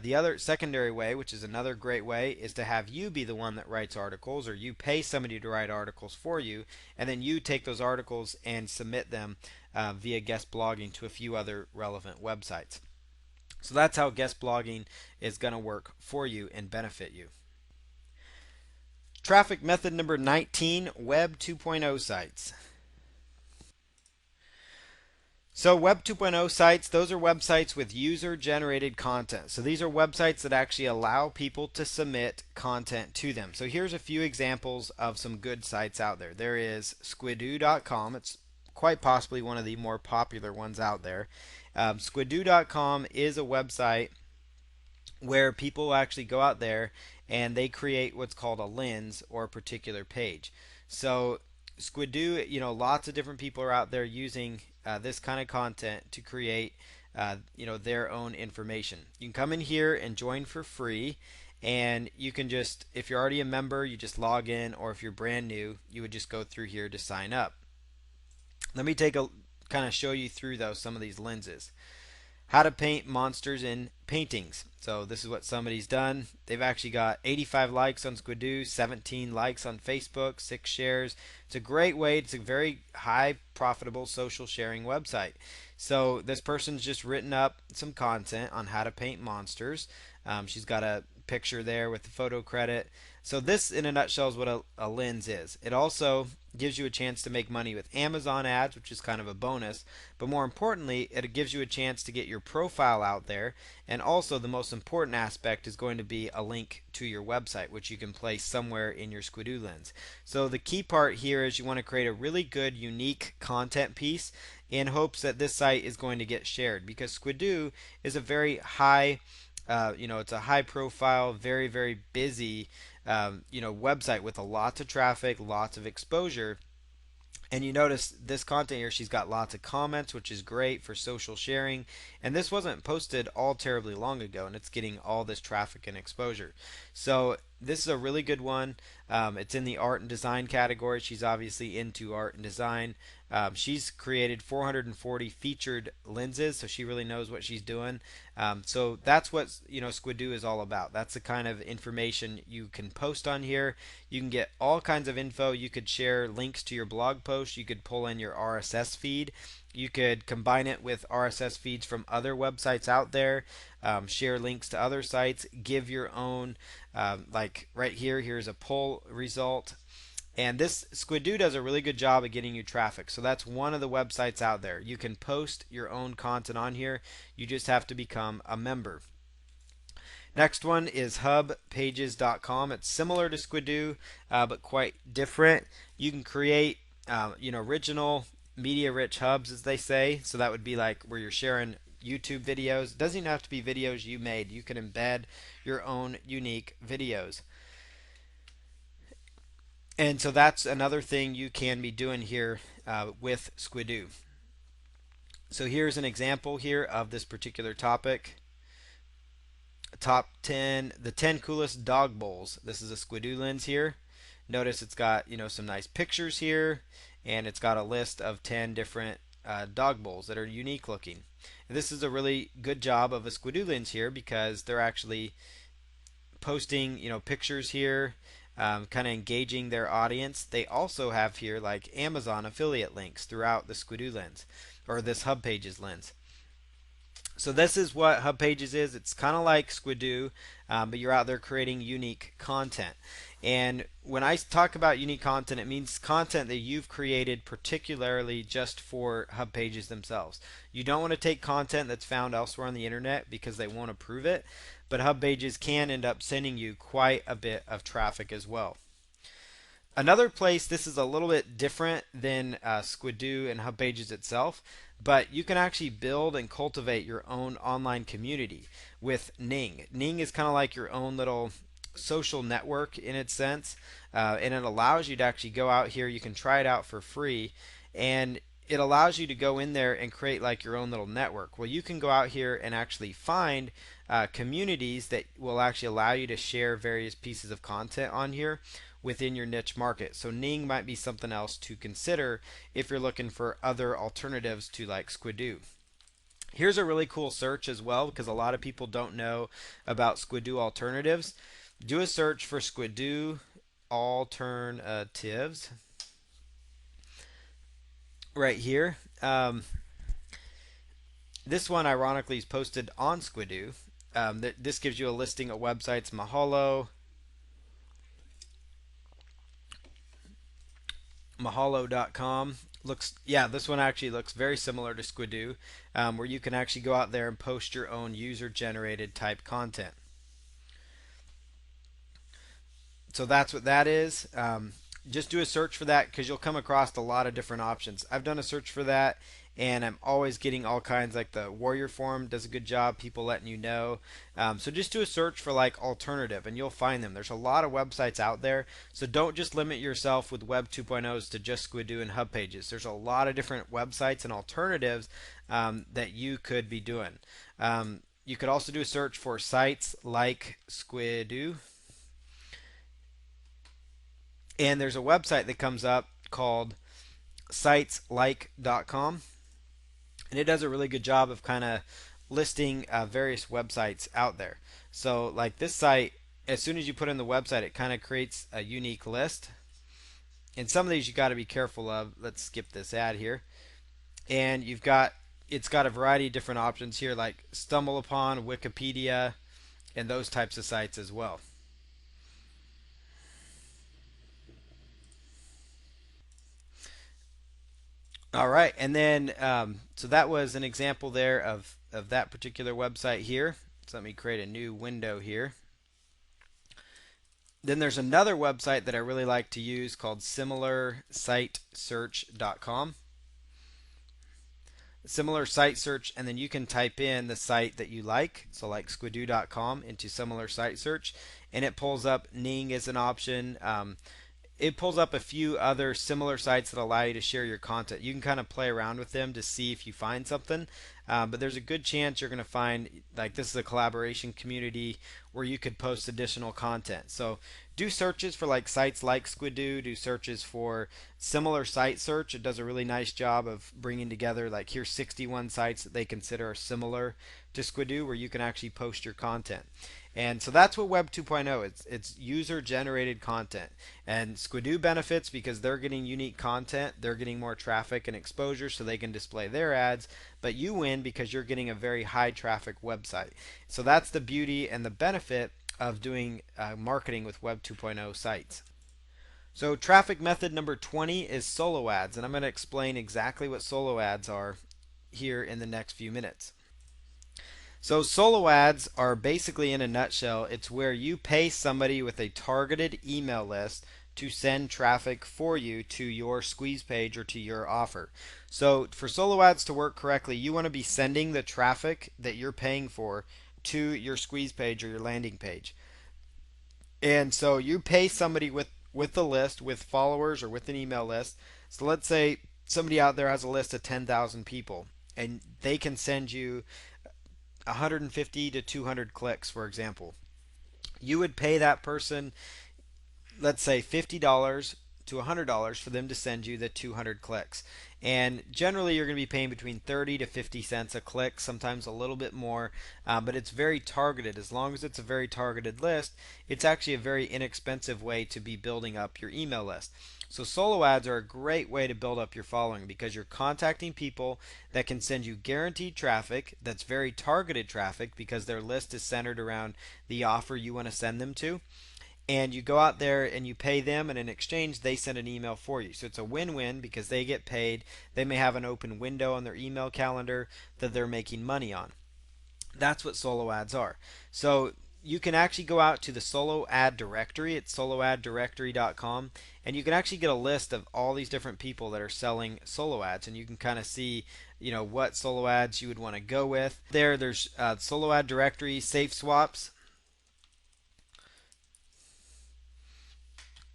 the other secondary way, which is another great way, is to have you be the one that writes articles, or you pay somebody to write articles for you, and then you take those articles and submit them via guest blogging to a few other relevant websites. So that's how guest blogging is going to work for you and benefit you. Traffic method number 19, Web 2.0 sites. So Web 2.0 sites, those are websites with user-generated content. So these are websites that actually allow people to submit content to them. So here's a few examples of some good sites out there. There is squidoo.com. It's quite possibly one of the more popular ones out there. Squidoo.com is a website where people actually go out there and they create what's called a lens or a particular page. So Squidoo, lots of different people are out there using this kind of content to create, their own information. You can come in here and join for free, and you can just, if you're already a member, you just log in, or if you're brand new, you would just go through here to sign up. Let me take a kind of show you through those some of these lenses. How to paint monsters in paintings. So this is what somebody's done. They've actually got 85 likes on Squidoo, 17 likes on Facebook, 6 shares. It's a great way. It's a very high profitable social sharing website. So this person's just written up some content on how to paint monsters. She's got a picture there with the photo credit. So this, in a nutshell, is what a lens is. It also gives you a chance to make money with Amazon ads, which is kind of a bonus. But more importantly, it gives you a chance to get your profile out there. And also, the most important aspect is going to be a link to your website, which you can place somewhere in your Squidoo lens. So the key part here is you want to create a really good, unique content piece in hopes that this site is going to get shared, because Squidoo is a very high it's a high profile, very, very busy, website with a lot of traffic, lots of exposure. And you notice this content here, she's got lots of comments, which is great for social sharing. And this wasn't posted all terribly long ago, and it's getting all this traffic and exposure. So this is a really good one. It's in the art and design category. She's obviously into art and design. She's created 440 featured lenses, so she really knows what she's doing. So that's what Squidoo is all about. That's the kind of information you can post on here. You can get all kinds of info. You could share links to your blog post. You could pull in your RSS feed. You could combine it with RSS feeds from other websites out there. Share links to other sites. Give your own, like right here. Here's a poll result. And this Squidoo does a really good job of getting you traffic. So that's one of the websites out there. You can post your own content on here. You just have to become a member. Next one is hubpages.com. It's similar to Squidoo, but quite different. You can create, original media-rich hubs, as they say. So that would be like where you're sharing YouTube videos. It doesn't even have to be videos you made. You can embed your own unique videos. And so that's another thing you can be doing here with Squidoo. So here's an example here of this particular topic. Top 10, the 10 coolest dog bowls. This is a Squidoo lens here. Notice it's got some nice pictures here, and it's got a list of 10 different dog bowls that are unique looking. And this is a really good job of a Squidoo lens here, because they're actually posting pictures here, kind of engaging their audience. They also have here like Amazon affiliate links throughout the Squidoo lens, or this Hub Pages lens. So this is what Hub Pages is. It's kind of like Squidoo, but you're out there creating unique content. And when I talk about unique content, it means content that you've created particularly just for Hub Pages themselves. You don't want to take content that's found elsewhere on the internet because they won't approve it, but Hub Pages can end up sending you quite a bit of traffic as well. Another place, this is a little bit different than Squidoo and HubPages itself, but you can actually build and cultivate your own online community with Ning. Ning is kind of like your own little social network in its sense, and it allows you to actually go out here. You can try it out for free, and it allows you to go in there and create like your own little network. Well, you can go out here and actually find communities that will actually allow you to share various pieces of content on here within your niche market. So Ning might be something else to consider if you're looking for other alternatives to like Squidoo. Here's a really cool search as well because a lot of people don't know about Squidoo alternatives. Do a search for Squidoo alternatives right here. This one ironically is posted on Squidoo. This gives you a listing of websites: Mahalo.com. Looks, yeah, this one actually looks very similar to Squidoo, where you can actually go out there and post your own user generated type content. So that's what that is. Just do a search for that because you'll come across a lot of different options. I've done a search for that, and I'm always getting all kinds, like the Warrior Forum does a good job, people letting you know. So just do a search for like alternative and you'll find them. There's a lot of websites out there, so don't just limit yourself with Web 2.0s to just Squidoo and HubPages. There's a lot of different websites and alternatives that you could be doing. You could also do a search for sites like Squidoo, and there's a website that comes up called siteslike.com, and it does a really good job of kind of listing various websites out there. So like this site, as soon as you put in the website, it kind of creates a unique list, and some of these you got to be careful of. Let's skip this ad here, and it's got a variety of different options here like StumbleUpon, Wikipedia, and those types of sites as well. All right, and then so that was an example there of that particular website here. So let me create a new window here. Then there's another website that I really like to use called SimilarSiteSearch.com. Similar site search, and then you can type in the site that you like, so like squidoo.com, into similar site search, and it pulls up Ning as an option. It pulls up a few other similar sites that allow you to share your content. You can kind of play around with them to see if you find something, but there's a good chance you're going to find like this is a collaboration community where you could post additional content. So do searches for like sites like Squidoo, do searches for similar site search. It does a really nice job of bringing together like here's 61 sites that they consider are similar to Squidoo where you can actually post your content. And so that's what Web 2.0 is. It's user generated content. And Squidoo benefits because they're getting unique content, they're getting more traffic and exposure so they can display their ads, but you win because you're getting a very high traffic website. So that's the beauty and the benefit of doing marketing with Web 2.0 sites. So traffic method number 20 is solo ads, and I'm going to explain exactly what solo ads are here in the next few minutes. So solo ads are basically, in a nutshell, it's where you pay somebody with a targeted email list to send traffic for you to your squeeze page or to your offer. So for solo ads to work correctly, you want to be sending the traffic that you're paying for to your squeeze page or your landing page. And so you pay somebody with the list, with followers or with an email list. So let's say somebody out there has a list of 10,000 people and they can send you 150 to 200 clicks, for example. You would pay that person, let's say $50 to $100 for them to send you the 200 clicks. And generally, you're going to be paying between 30 to 50 cents a click, sometimes a little bit more, but it's very targeted. As long as it's a very targeted list, it's actually a very inexpensive way to be building up your email list. So solo ads are a great way to build up your following because you're contacting people that can send you guaranteed traffic that's very targeted traffic because their list is centered around the offer you want to send them to, and you go out there and you pay them, and in exchange they send an email for you. So it's a win-win because they get paid. They may have an open window on their email calendar that they're making money on. That's what solo ads are. So you can actually go out to the Solo Ad Directory. It's soloaddirectory.com, and you can actually get a list of all these different people that are selling solo ads, and you can kind of see, what solo ads you would want to go with. There's Solo Ad Directory, Safe Swaps.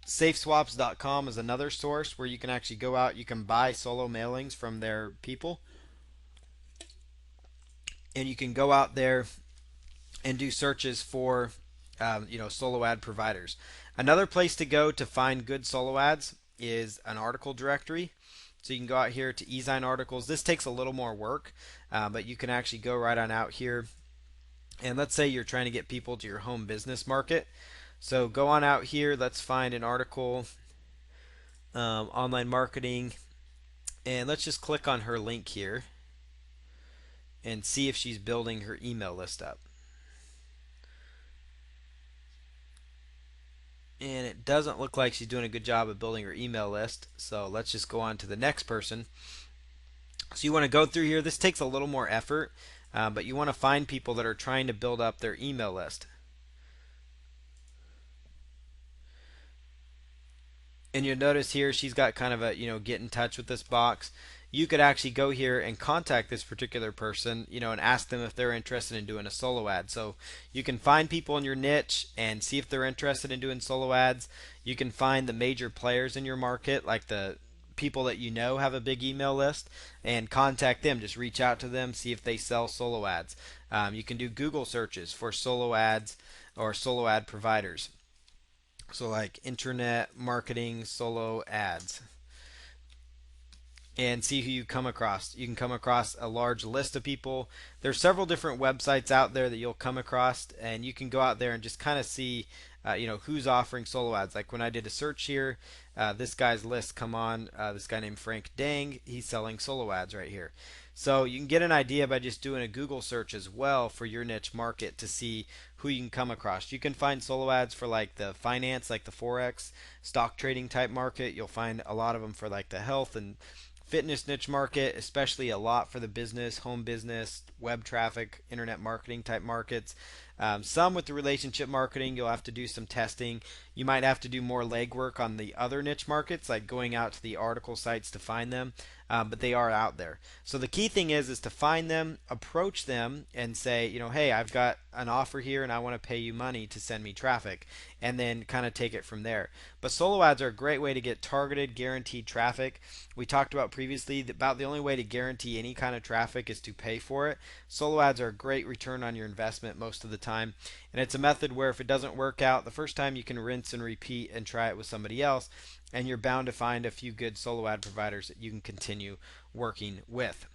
SafeSwaps.com is another source where you can actually go out. You can buy solo mailings from their people, and you can go out there and do searches for solo ad providers. Another place to go to find good solo ads is an article directory. So you can go out here to eZine articles. This takes a little more work, but you can actually go right on out here. And let's say you're trying to get people to your home business market. So go on out here. Let's find an article, online marketing, and let's just click on her link here and see if she's building her email list up. And it doesn't look like she's doing a good job of building her email list. So let's just go on to the next person. So you want to go through here. This takes a little more effort, but you want to find people that are trying to build up their email list. And you'll notice here she's got kind of a, get in touch with this box. You could actually go here and contact this particular person, and ask them if they're interested in doing a solo ad. So you can find people in your niche and see if they're interested in doing solo ads. You can find the major players in your market, like the people that have a big email list, and contact them. Just reach out to them, see if they sell solo ads. You can do Google searches for solo ads or solo ad providers. So like internet marketing solo ads, and see who you come across. You can come across a large list of people. There's several different websites out there that you'll come across, and you can go out there and just kind of see, who's offering solo ads. Like when I did a search here, this guy's list come on. This guy named Frank Dang, he's selling solo ads right here. So you can get an idea by just doing a Google search as well for your niche market to see who you can come across. You can find solo ads for like the finance, like the Forex, stock trading type market. You'll find a lot of them for like the health and fitness niche market, especially a lot for the business, home business, web traffic, internet marketing type markets. Some with the relationship marketing, you'll have to do some testing. You might have to do more legwork on the other niche markets, like going out to the article sites to find them, but they are out there. So the key thing is to find them, approach them, and say, hey, I've got an offer here, and I want to pay you money to send me traffic, and then kind of take it from there. But solo ads are a great way to get targeted, guaranteed traffic. We talked about previously about the only way to guarantee any kind of traffic is to pay for it. Solo ads are a great return on your investment most of the time, and it's a method where if it doesn't work out the first time, you can rinse and repeat and try it with somebody else, and you're bound to find a few good solo ad providers that you can continue working with.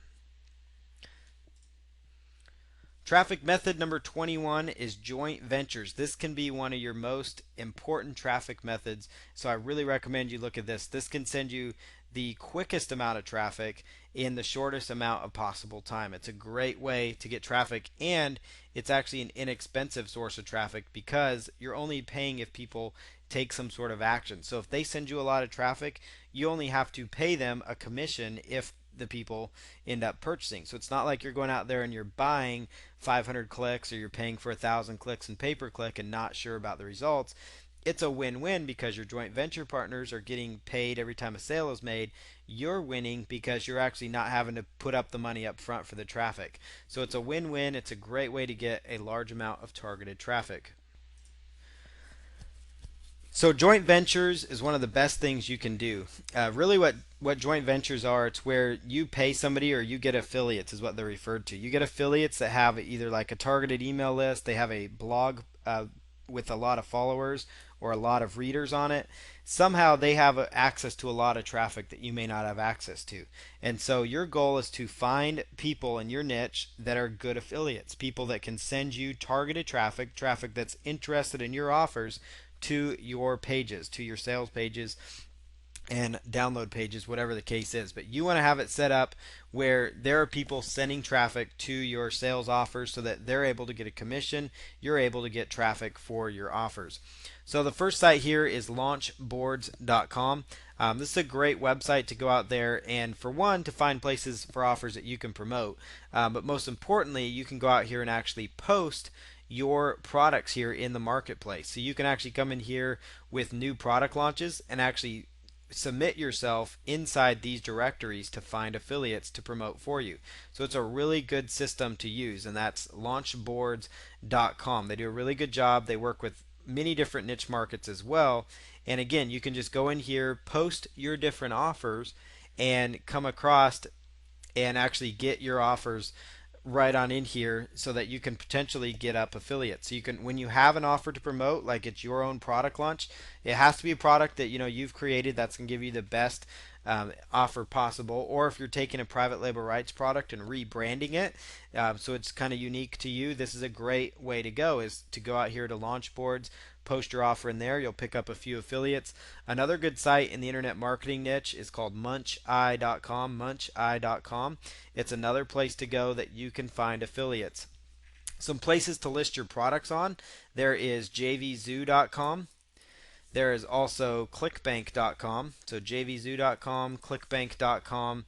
Traffic method number 21 is joint ventures. This can be one of your most important traffic methods, so I really recommend you look at this. This can send you the quickest amount of traffic in the shortest amount of possible time. It's a great way to get traffic, and it's actually an inexpensive source of traffic because you're only paying if people take some sort of action. So if they send you a lot of traffic, you only have to pay them a commission if the people end up purchasing. So it's not like you're going out there and you're buying 500 clicks or you're paying for 1,000 clicks in pay-per-click and not sure about the results. It's a win-win because your joint venture partners are getting paid every time a sale is made. You're winning because you're actually not having to put up the money up front for the traffic. So it's a win-win. It's a great way to get a large amount of targeted traffic. So joint ventures is one of the best things you can do. Really what joint ventures are, it's where you pay somebody or you get affiliates is what they're referred to. You get affiliates that have either like a targeted email list, they have a blog with a lot of followers or a lot of readers on it. Somehow they have access to a lot of traffic that you may not have access to. And so your goal is to find people in your niche that are good affiliates, people that can send you targeted traffic, traffic that's interested in your offers to your pages, to your sales pages and download pages, whatever the case is. But you want to have it set up where there are people sending traffic to your sales offers so that they're able to get a commission, you're able to get traffic for your offers. So the first site here is launchboards.com. This is a great website to go out there and, for one, to find places for offers that you can promote. But most importantly, you can go out here and actually post your products here in the marketplace. So you can actually come in here with new product launches and actually submit yourself inside these directories to find affiliates to promote for you. So it's a really good system to use, and that's launchboards.com. They do a really good job. They work with many different niche markets as well. And again, you can just go in here, post your different offers, and come across and actually get your offers right on in here so that you can potentially get up affiliates. So you can, when you have an offer to promote, like it's your own product launch, it has to be a product that you've created that's going to give you the best offer possible. Or if you're taking a private label rights product and rebranding it, so it's kind of unique to you, this is a great way to go. Is to go out here to Launch Boards, post your offer in there. You'll pick up a few affiliates. Another good site in the internet marketing niche is called muncheye.com. Muncheye.com. It's another place to go that you can find affiliates. Some places to list your products on. There is jvzoo.com. There is also clickbank.com. So jvzoo.com, clickbank.com.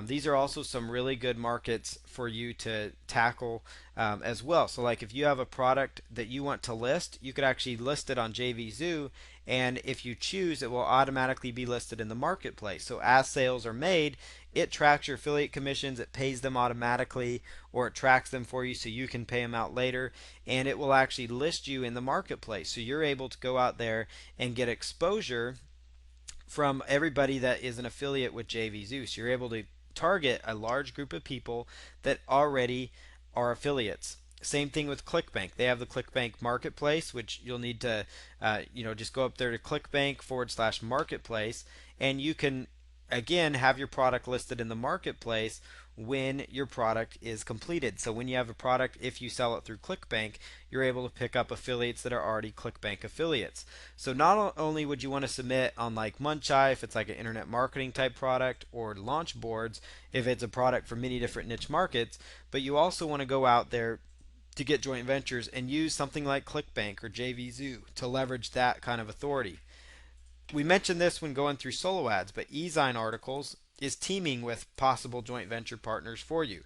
These are also some really good markets for you to tackle as well. So like if you have a product that you want to list, you could actually list it on JVZoo, and if you choose, it will automatically be listed in the marketplace. So as sales are made, it tracks your affiliate commissions, it pays them automatically, or it tracks them for you so you can pay them out later, and it will actually list you in the marketplace. So you're able to go out there and get exposure from everybody that is an affiliate with JVZoo. So you're able to target a large group of people that already are affiliates. Same thing with ClickBank. They have the ClickBank Marketplace, which you'll need to, just go up there to ClickBank/marketplace, and you can again have your product listed in the marketplace when your product is completed. So when you have a product, if you sell it through ClickBank, you're able to pick up affiliates that are already ClickBank affiliates. So not only would you want to submit on like Muncheye if it's like an internet marketing type product, or Launch Boards if it's a product for many different niche markets, but you also want to go out there to get joint ventures and use something like ClickBank or JVZoo to leverage that kind of authority. We mentioned this when going through solo ads, but eZine Articles is teaming with possible joint venture partners for you.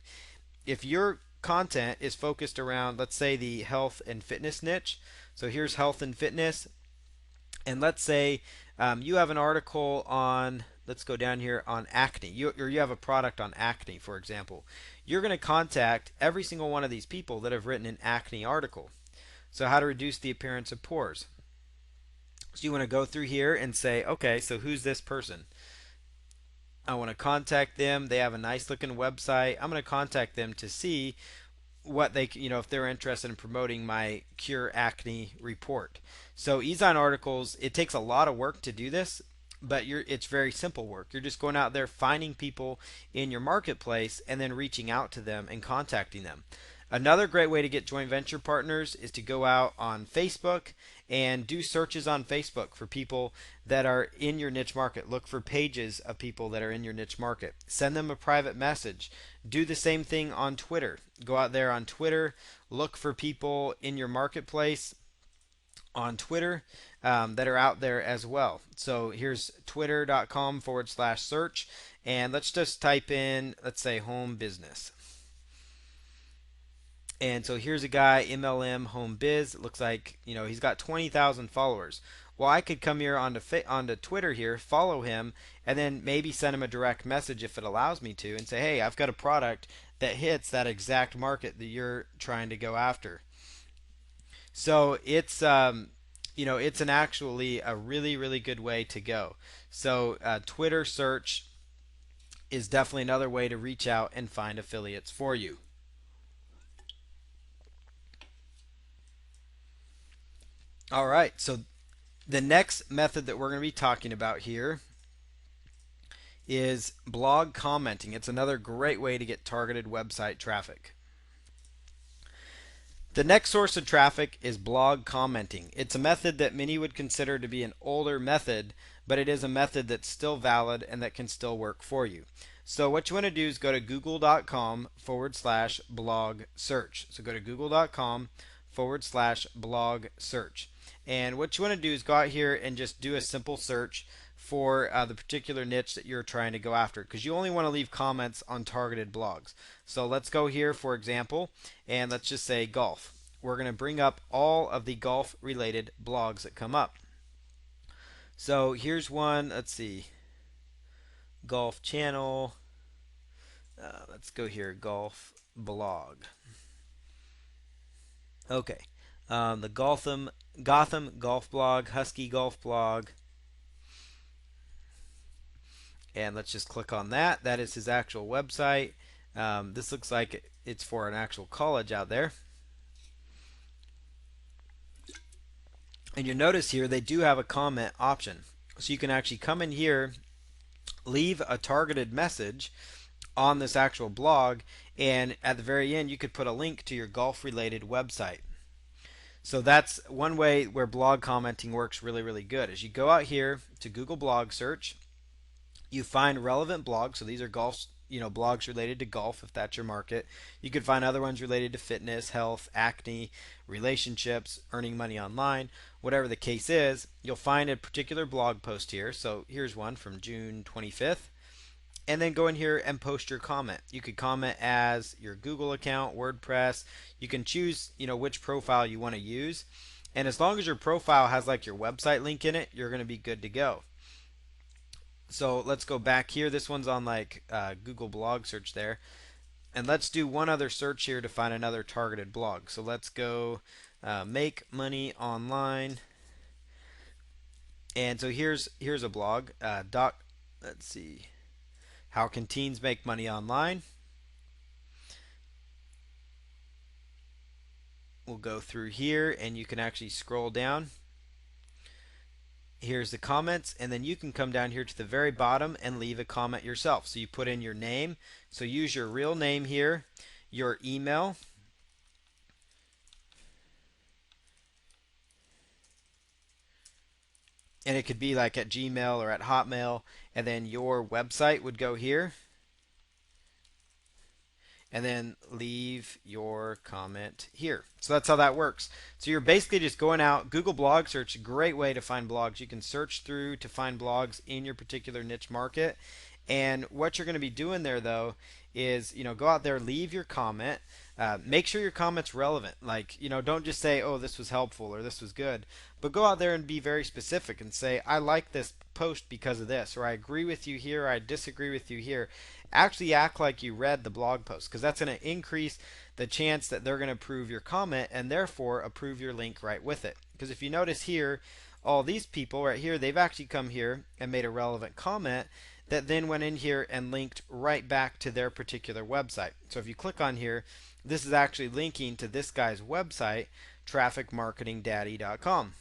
If your content is focused around, let's say, the health and fitness niche, so here's health and fitness, and let's say you have an article on, let's go down here on acne, or you have a product on acne, for example. You're going to contact every single one of these people that have written an acne article. So how to reduce the appearance of pores. So you want to go through here and say, okay, so who's this person? I want to contact them. They have a nice looking website. I'm going to contact them to see what they, if they're interested in promoting my Cure Acne report. So eZine Articles, it takes a lot of work to do this, but it's very simple work. You're just going out there, finding people in your marketplace, and then reaching out to them and contacting them. Another great way to get joint venture partners is to go out on Facebook and do searches on Facebook for people that are in your niche market. Look for pages of people that are in your niche market. Send them a private message. Do the same thing on Twitter. Go out there on Twitter, look for people in your marketplace on Twitter that are out there as well. So here's twitter.com/search, and let's just type in, let's say, home business. And so here's a guy, MLM Home Biz. It looks like, he's got 20,000 followers. Well, I could come here onto Twitter here, follow him, and then maybe send him a direct message if it allows me to, and say, hey, I've got a product that hits that exact market that you're trying to go after. So it's it's an actually a really, really good way to go. So Twitter search is definitely another way to reach out and find affiliates for you. All right, so the next method that we're going to be talking about here is blog commenting. It's another great way to get targeted website traffic. The next source of traffic is blog commenting. It's a method that many would consider to be an older method, but it is a method that's still valid and that can still work for you. So what you want to do is go to google.com/blog search. So go to google.com/blog search. And what you want to do is go out here and just do a simple search for the particular niche that you're trying to go after, because you only want to leave comments on targeted blogs. So let's go here, for example, and let's just say golf. we're going to bring up all of the golf related blogs that come up. So here's one. Let's see. Golf channel. Let's go here. Golf blog. Okay. The Gotham golf blog, Husky golf blog, and let's just click on that. That is his actual website. This looks like it's for an actual college out there. And you'll notice here they do have a comment option. So you can actually come in here, leave a targeted message on this actual blog, and at the very end you could put a link to your golf related website. So that's one way where blog commenting works really, really good. As you go out here to Google blog search, you find relevant blogs. So these are golf, blogs related to golf if that's your market. You could find other ones related to fitness, health, acne, relationships, earning money online, whatever the case is. You'll find a particular blog post here. So here's one from June 25th. And then go in here and post your comment. You could comment as your Google account, WordPress. You can choose, which profile you want to use. And as long as your profile has like your website link in it, you're going to be good to go. So let's go back here. This one's on like Google blog search there. And let's do one other search here to find another targeted blog. So let's go make money online. And so here's a blog. Let's see. How can teens make money online? We'll go through here and you can actually scroll down. Here's the comments, and then you can come down here to the very bottom and leave a comment yourself. So you put in your name. So use your real name here, your email, and it could be like at Gmail or at Hotmail, and then your website would go here, and then leave your comment here. So that's how that works. So you're basically just going out, Google blog search, great way to find blogs. You can search through to find blogs in your particular niche market. And what you're going to be doing there though is, go out there, leave your comment, make sure your comment's relevant. Like, don't just say, oh, this was helpful or this was good, but go out there and be very specific and say, I like this post because of this, or I agree with you here, or I disagree with you here. Actually act like you read the blog post, because that's going to increase the chance that they're going to approve your comment and therefore approve your link right with it. Because if you notice here, all these people right here, they've actually come here and made a relevant comment that then went in here and linked right back to their particular website. So if you click on here, this is actually linking to this guy's website, trafficmarketingdaddy.com.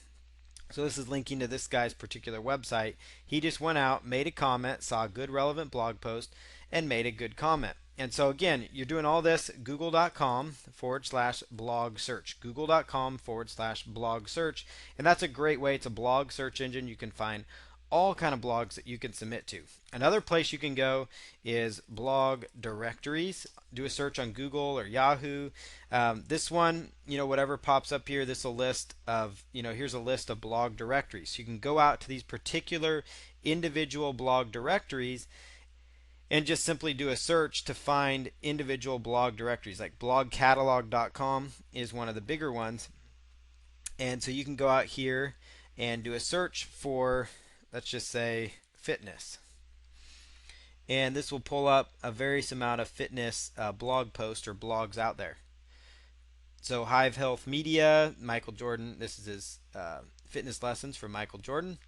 So this is linking to this guy's particular website. He just went out, made a comment, saw a good relevant blog post, and made a good comment. And so again, you're doing all this google.com/blog search. Google.com/blog search. And that's a great way. It's a blog search engine. You can find all kind of blogs that you can submit to. Another place you can go is blog directories. Do a search on Google or Yahoo. This one, whatever pops up here, this will list of, here's a list of blog directories. So you can go out to these particular individual blog directories and just simply do a search to find individual blog directories. Like blogcatalog.com is one of the bigger ones. And so you can go out here and do a search for, let's just say, fitness. And this will pull up a various amount of fitness blog posts or blogs out there. So Hive Health Media, Michael Jordan, this is his fitness lessons from Michael Jordan.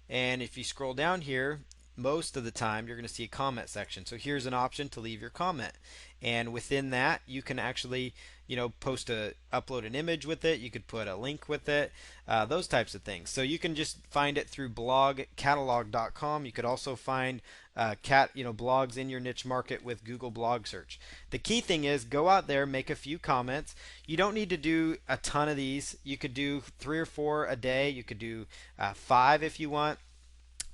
And if you scroll down here, most of the time you're going to see a comment section. So here's an option to leave your comment. And within that, you can actually, upload an image with it. You could put a link with it, those types of things. So you can just find it through blogcatalog.com. You could also find blogs in your niche market with Google blog search. The key thing is go out there, make a few comments. You don't need to do a ton of these. You could do 3 or 4 a day. You could do 5 if you want.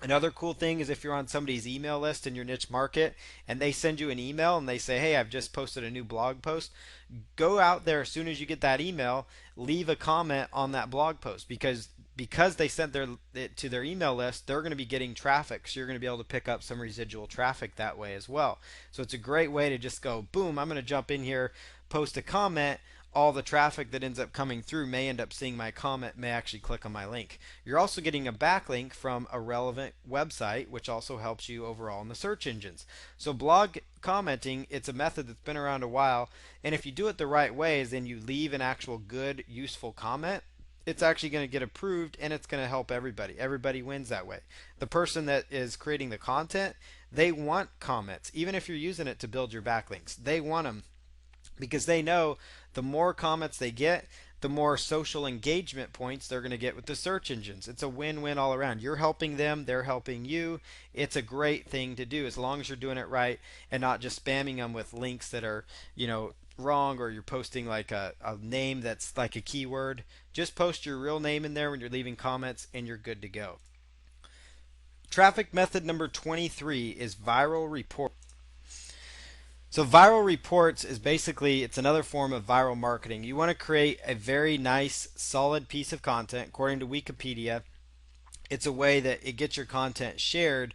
Another cool thing is if you're on somebody's email list in your niche market and they send you an email and they say, hey, I've just posted a new blog post, go out there as soon as you get that email, leave a comment on that blog post, because they sent it to their email list, they're going to be getting traffic. So you're going to be able to pick up some residual traffic that way as well. So it's a great way to just go, boom, I'm going to jump in here, post a comment all the traffic that ends up coming through may end up seeing my comment, may actually click on my link. You're also getting a backlink from a relevant website, which also helps you overall in the search engines. So blog commenting, it's a method that's been around a while, and if you do it the right way, then you leave an actual good, useful comment, it's actually going to get approved and it's going to help everybody. Everybody wins that way. The person that is creating the content, they want comments. Even if you're using it to build your backlinks, they want them because they know the more comments they get, the more social engagement points they're going to get with the search engines. It's a win-win all around. You're helping them, they're helping you. It's a great thing to do as long as you're doing it right and not just spamming them with links that are, wrong, or you're posting like a name that's like a keyword. Just post your real name in there when you're leaving comments and you're good to go. Traffic method number 23 is viral report. So viral reports is basically, it's another form of viral marketing. You want to create a very nice solid piece of content. According to Wikipedia, it's a way that it gets your content shared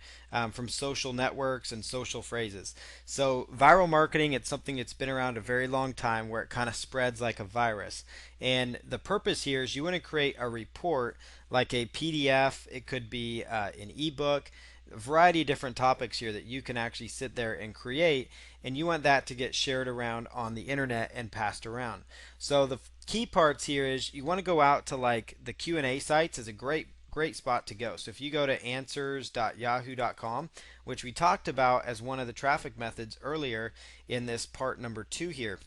from social networks and social phrases. So viral marketing, it's something that's been around a very long time where it kind of spreads like a virus. And the purpose here is you want to create a report like a PDF. It could be an ebook, a variety of different topics here that you can actually sit there and create, and you want that to get shared around on the internet and passed around. So the key parts here is you want to go out to like the Q&A sites is a great spot to go. So if you go to answers.yahoo.com, which we talked about as one of the traffic methods earlier in this part number 2 here,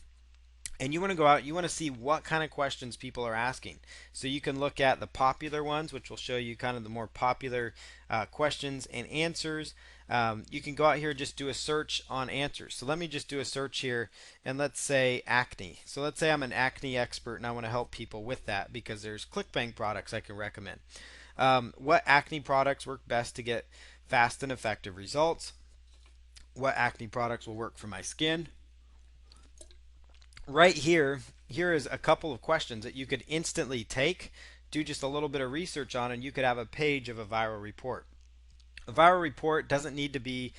and you want to go out, you want to see what kind of questions people are asking. So you can look at the popular ones, which will show you kind of the more popular questions and answers. You can go out here and just do a search on answers. So let me just do a search here, and let's say acne. So let's say I'm an acne expert and I want to help people with that because there's ClickBank products I can recommend. What acne products work best to get fast and effective results? What acne products will work for my skin? Right here is a couple of questions that you could instantly take, do just a little bit of research on, and you could have a page of a viral report. A viral report doesn't need to be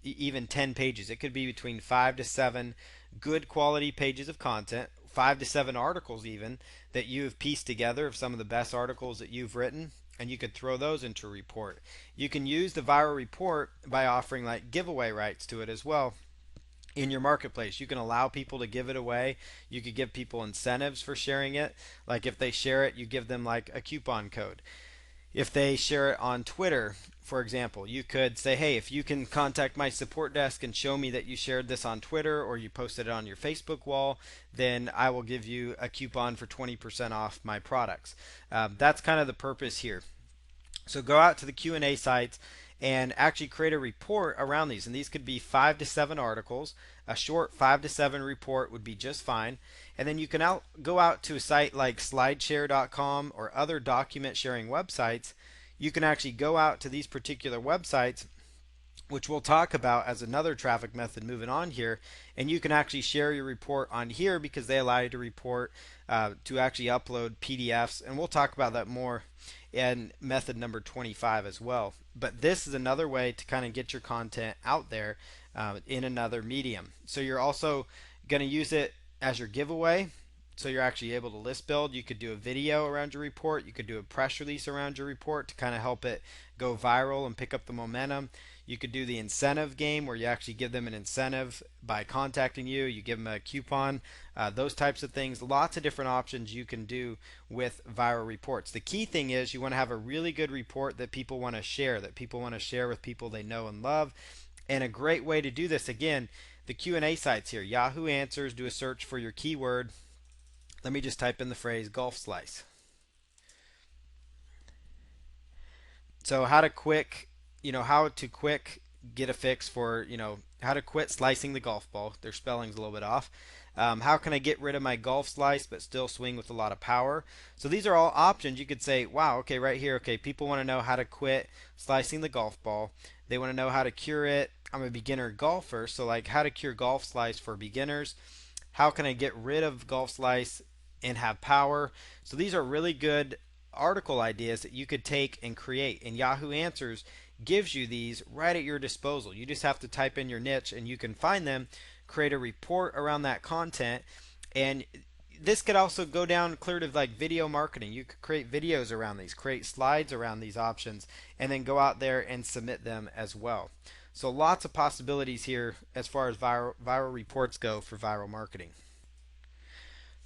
even 10 pages. It could be between 5 to 7 good quality pages of content, 5 to 7 articles even that you have pieced together of some of the best articles that you've written, and you could throw those into a report. You can use the viral report by offering like giveaway rights to it as well in your marketplace. You can allow people to give it away. You could give people incentives for sharing it. Like if they share it, you give them like a coupon code. If they share it on Twitter, for example, you could say, hey, if you can contact my support desk and show me that you shared this on Twitter or you posted it on your Facebook wall, then I will give you a coupon for 20% off my products. That's kind of the purpose here. So go out to the Q&A sites and actually create a report around these. And these could be 5 to 7 articles. A short 5 to 7 report would be just fine. And then you can go out to a site like slideshare.com or other document sharing websites. You can actually go out to these particular websites, which we'll talk about as another traffic method moving on here, and you can actually share your report on here because they allow you to report to actually upload PDFs, and we'll talk about that more in method number 25 as well. But this is another way to kind of get your content out there in another medium. So you're also going to use it as your giveaway. So you're actually able to list build. You could do a video around your report. You could do a press release around your report to kind of help it go viral and pick up the momentum. You could do the incentive game where you actually give them an incentive by contacting you. You give them a coupon, those types of things. Lots of different options you can do with viral reports. The key thing is you want to have a really good report that people want to share, with people they know and love. And a great way to do this, again, the Q&A sites here. Yahoo Answers, do a search for your keyword. Let me just type in the phrase golf slice. So how to quick get a fix for, how to quit slicing the golf ball. Their spelling's a little bit off. How can I get rid of my golf slice but still swing with a lot of power? So these are all options. You could say, wow, okay, right here, okay, people want to know how to quit slicing the golf ball. They want to know how to cure it. I'm a beginner golfer, so like how to cure golf slice for beginners. How can I get rid of golf slice and have power? So these are really good article ideas that you could take and create. And Yahoo Answers gives you these right at your disposal. You just have to type in your niche and you can find them, create a report around that content, and this could also go down clear to like video marketing. You could create videos around these, create slides around these options, and then go out there and submit them as well. So lots of possibilities here as far as viral reports go for viral marketing.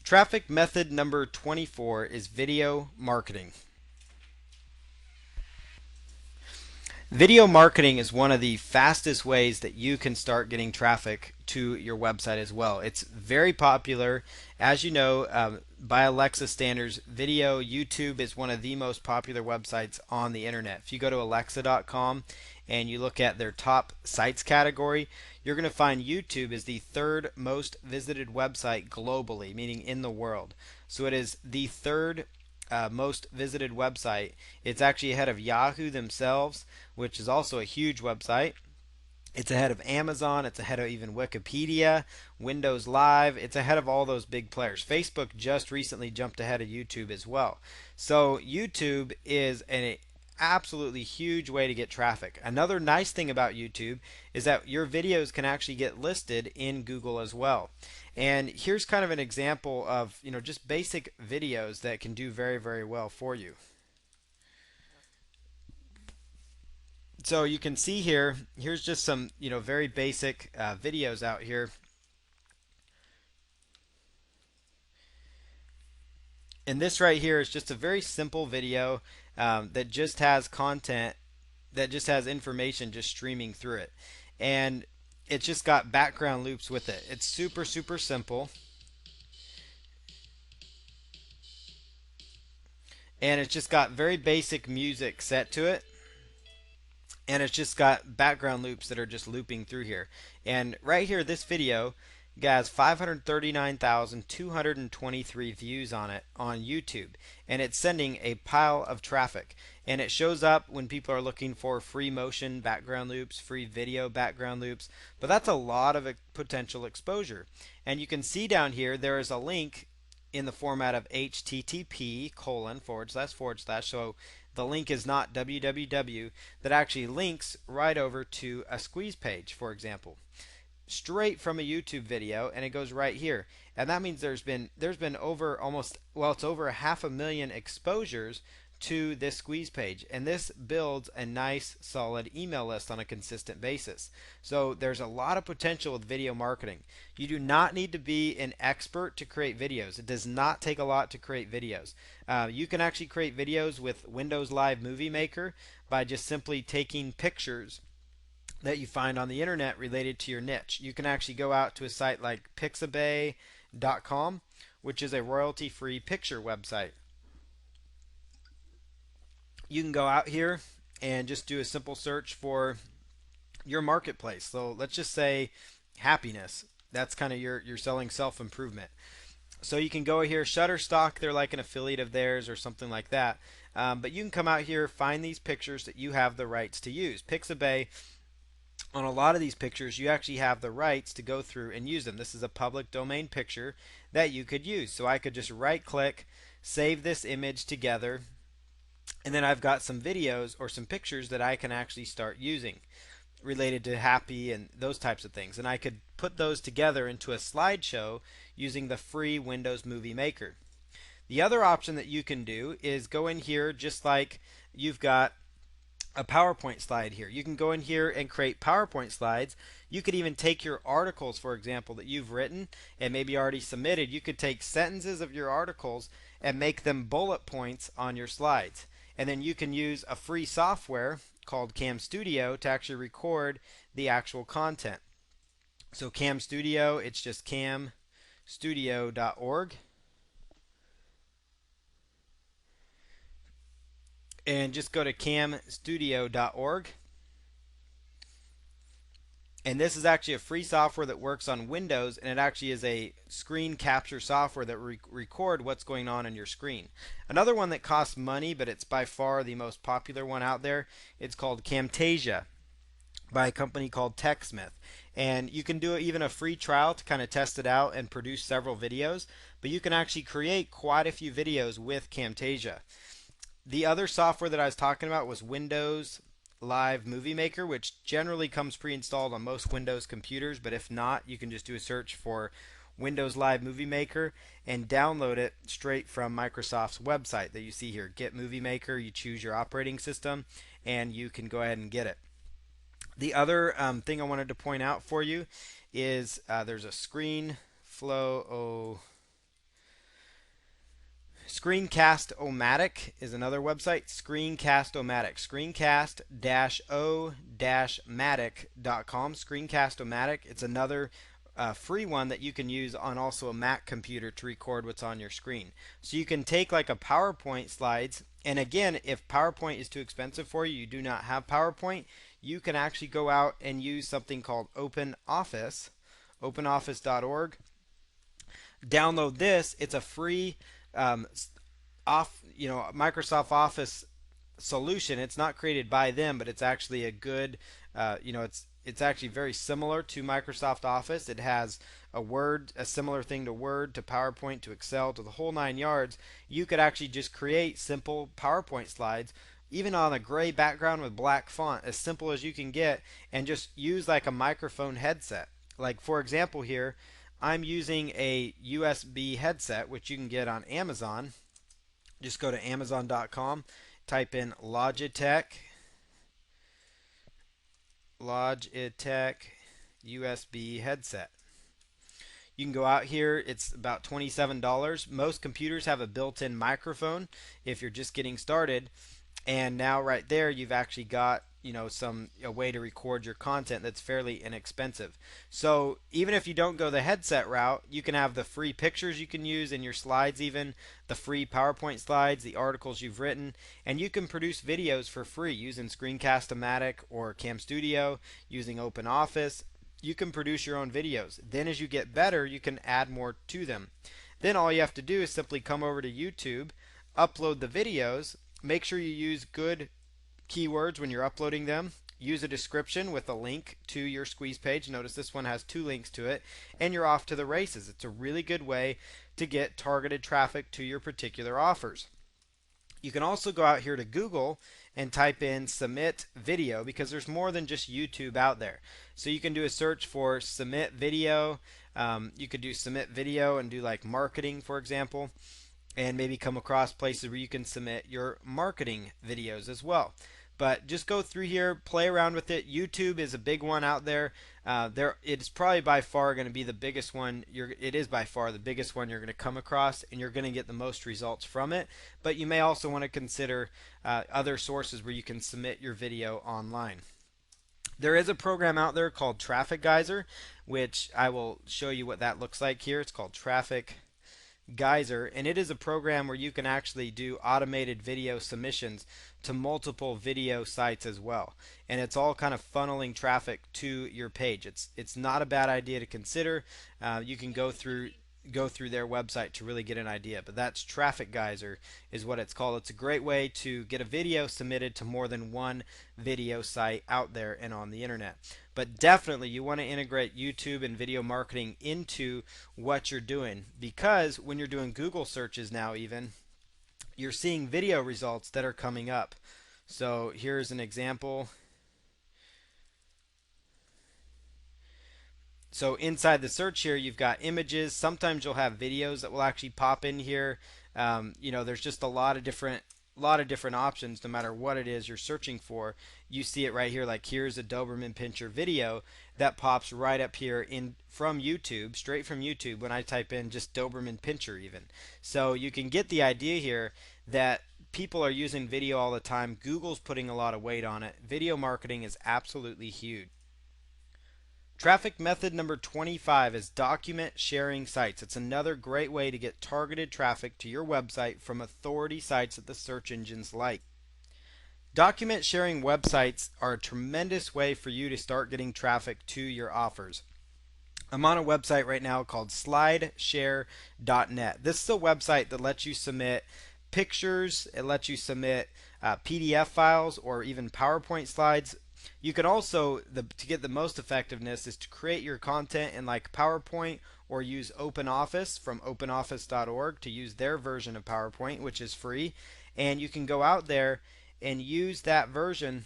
Traffic method number 24 is video marketing. Video marketing is one of the fastest ways that you can start getting traffic to your website as well. It's very popular. As you know, by Alexa standards, YouTube is one of the most popular websites on the internet. If you go to alexa.com and you look at their top sites category, you're going to find YouTube is the third most visited website globally, meaning in the world. So it is the third most visited website. It's actually ahead of Yahoo themselves, which is also a huge website. It's ahead of Amazon. It's ahead of even Wikipedia, Windows Live. It's ahead of all those big players. Facebook just recently jumped ahead of YouTube as well. So YouTube is an absolutely huge way to get traffic. Another nice thing about YouTube is that your videos can actually get listed in Google as well. And here's kind of an example of, just basic videos that can do very, very well for you. So you can see here, here's just some, very basic videos out here. And this right here is just a very simple video that just has content, that just has information just streaming through it. And it's just got background loops with it. It's super, super simple. And it's just got very basic music set to it. And it's just got background loops that are just looping through here. And right here, this video has 539,223 views on it on YouTube, and it's sending a pile of traffic. And it shows up when people are looking for free motion background loops, free video background loops, but that's a lot of potential exposure. And you can see down here there is a link in the format of http:// so the link is not www, that actually links right over to a squeeze page, for example, straight from a YouTube video, and it goes right here. And that means there's been over almost, well, it's over 500,000 exposures to this squeeze page, and this builds a nice solid email list on a consistent basis. So there's a lot of potential with video marketing. You do not need to be an expert to create videos. It does not take a lot to create videos. You can actually create videos with Windows Live Movie Maker by just simply taking pictures that you find on the internet related to your niche. You can actually go out to a site like pixabay.com, which is a royalty-free picture website. You can go out here and just do a simple search for your marketplace. So let's just say happiness. That's kind of you're selling self-improvement. So you can go here, Shutterstock, they're like an affiliate of theirs or something like that. But you can come out here, find these pictures that you have the rights to use. Pixabay, on a lot of these pictures, you actually have the rights to go through and use them. This is a public domain picture that you could use. So I could just right click, save this image together, and then I've got some videos or some pictures that I can actually start using related to happy and those types of things. And I could put those together into a slideshow using the free Windows Movie Maker. The other option that you can do is go in here, just like you've got a PowerPoint slide here. You can go in here and create PowerPoint slides. You could even take your articles, for example, that you've written and maybe already submitted. You could take sentences of your articles and make them bullet points on your slides. And then you can use a free software called Cam Studio to actually record the actual content. So Cam Studio, it's just camstudio.org. And just go to camstudio.org. And this is actually a free software that works on Windows, and it actually is a screen capture software that record what's going on your screen. Another one that costs money, but it's by far the most popular one out there, it's called Camtasia by a company called TechSmith. And you can do even a free trial to kind of test it out and produce several videos, but you can actually create quite a few videos with Camtasia. The other software that I was talking about was Windows Live Movie Maker, which generally comes pre-installed on most Windows computers, but if not, you can just do a search for Windows Live Movie Maker and download it straight from Microsoft's website that you see here. Get Movie Maker, you choose your operating system, and you can go ahead and get it. The other thing I wanted to point out for you is there's a Screencast-O-Matic is another website. Screencast-O-Matic. Screencast-O-Matic.com. Screencast-O-Matic. It's another free one that you can use on also a Mac computer to record what's on your screen. So you can take like a PowerPoint slides, and again, if PowerPoint is too expensive for you, you do not have PowerPoint, you can actually go out and use something called OpenOffice, openoffice.org. Download this. It's a free Microsoft Office solution. It's not created by them, but it's actually a good, it's actually very similar to Microsoft Office. It has a similar thing to Word, to PowerPoint, to Excel, to the whole 9 yards. You could actually just create simple PowerPoint slides, even on a gray background with black font, as simple as you can get, and just use like a microphone headset. Like for example here, I'm using a USB headset, which you can get on Amazon. Just go to Amazon.com, type in Logitech USB headset. You can go out here, it's about $27. Most computers have a built-in microphone if you're just getting started. And now right there you've actually got a way to record your content that's fairly inexpensive. So even if you don't go the headset route, you can have the free pictures you can use in your slides, even the free PowerPoint slides, the articles you've written, and you can produce videos for free using Screencast-O-Matic or Cam Studio, using OpenOffice. You can produce your own videos. Then as you get better, you can add more to them. Then all you have to do is simply come over to YouTube, upload the videos. Make sure you use good keywords when you're uploading them. Use a description with a link to your squeeze page. Notice this one has 2 links to it, and you're off to the races. It's a really good way to get targeted traffic to your particular offers. You can also go out here to Google and type in submit video, because there's more than just YouTube out there. So you can do a search for submit video. You could do submit video and do like marketing, for example, and maybe come across places where you can submit your marketing videos as well. But just go through here, play around with it. YouTube is a big one out there. It's probably by far going to be the biggest one. It is by far the biggest one you're going to come across, and you're going to get the most results from it. But you may also want to consider other sources where you can submit your video online. There is a program out there called Traffic Geyser, which I will show you what that looks like here. It's called Traffic Geyser, and it is a program where you can actually do automated video submissions to multiple video sites as well, and it's all kind of funneling traffic to your page. It's not a bad idea to consider. You can go through their website to really get an idea, but that's Traffic Geyser is what it's called. It's a great way to get a video submitted to more than one video site out there and on the internet. But definitely you want to integrate YouTube and video marketing into what you're doing, because when you're doing Google searches now, even you're seeing video results that are coming up. So here's an example. So inside the search here, you've got images. Sometimes you'll have videos that will actually pop in here. There's just a lot of different options. No matter what it is you're searching for, you see it right here. Like here's a Doberman Pinscher video that pops right up here from YouTube, straight from YouTube, when I type in just Doberman Pinscher even. So you can get the idea here that people are using video all the time. Google's putting a lot of weight on it. Video marketing is absolutely huge. Traffic method number 25 is document sharing sites. It's another great way to get targeted traffic to your website from authority sites that the search engines like. Document sharing websites are a tremendous way for you to start getting traffic to your offers. I'm on a website right now called slideshare.net. This is a website that lets you submit pictures, it lets you submit PDF files or even PowerPoint slides. You can also, to get the most effectiveness, is to create your content in like PowerPoint, or use OpenOffice from openoffice.org to use their version of PowerPoint, which is free. And you can go out there and use that version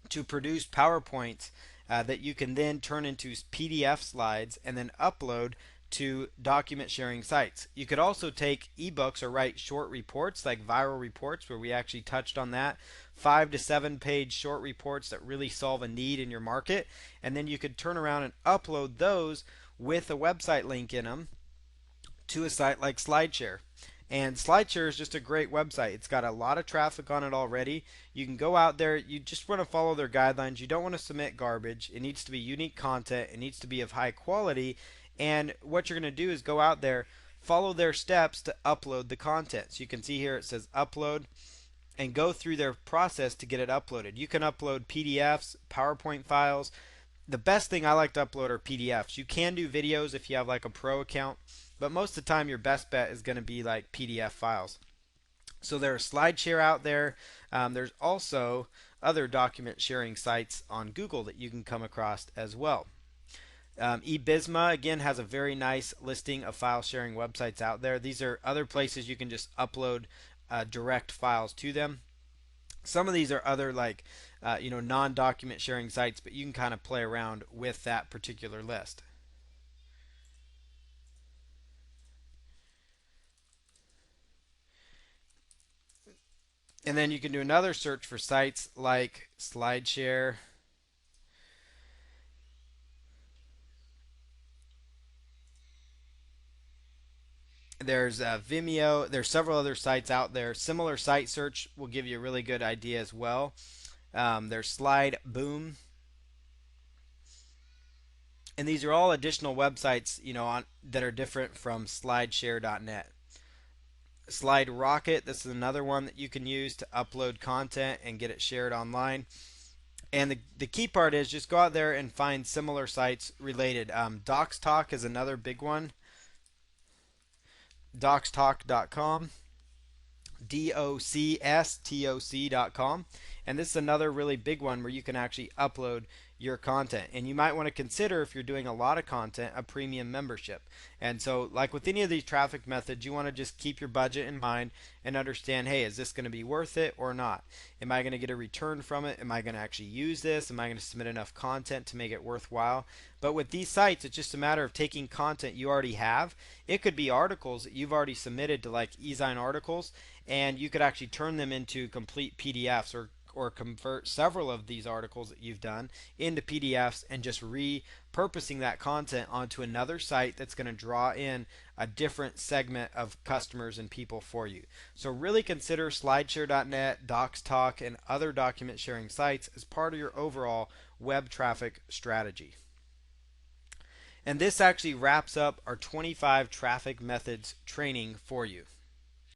to produce PowerPoints that you can then turn into PDF slides and then upload to document sharing sites. You could also take ebooks or write short reports like viral reports, where we actually touched on that. 5 to 7 page short reports that really solve a need in your market. And then you could turn around and upload those with a website link in them to a site like SlideShare. And SlideShare is just a great website. It's got a lot of traffic on it already. You can go out there, you just want to follow their guidelines. You don't want to submit garbage. It needs to be unique content, it needs to be of high quality. And what you're going to do is go out there, follow their steps to upload the content. So you can see here it says upload, and go through their process to get it uploaded. You can upload PDFs, PowerPoint files. The best thing I like to upload are PDFs. You can do videos if you have like a pro account, but most of the time your best bet is going to be like PDF files. So there's SlideShare out there. There's also other document sharing sites on Google that you can come across as well. eBisma again has a very nice listing of file sharing websites out there. These are other places you can just upload direct files to them. Some of these are other like non-document sharing sites, but you can kind of play around with that particular list. And then you can do another search for sites like SlideShare. There's Vimeo. There's several other sites out there. Similar site search will give you a really good idea as well. There's Slide Boom, and these are all additional websites, that are different from SlideShare.net. Slide Rocket. This is another one that you can use to upload content and get it shared online. And the key part is just go out there and find similar sites related. DocsTalk is another big one. Docstalk.com. DOCSTOC.com. And this is another really big one where you can actually upload your content. And you might want to consider, if you're doing a lot of content, a premium membership. And so, like with any of these traffic methods, you want to just keep your budget in mind and understand, hey, is this going to be worth it or not? Am I going to get a return from it? Am I going to actually use this? Am I going to submit enough content to make it worthwhile? But with these sites, it's just a matter of taking content you already have. It could be articles that you've already submitted to like Ezine Articles, and you could actually turn them into complete PDFs, or convert several of these articles that you've done into PDFs and just repurposing that content onto another site that's going to draw in a different segment of customers and people for you. So really consider SlideShare.net, DocsTalk, and other document sharing sites as part of your overall web traffic strategy. And this actually wraps up our 25 traffic methods training for you.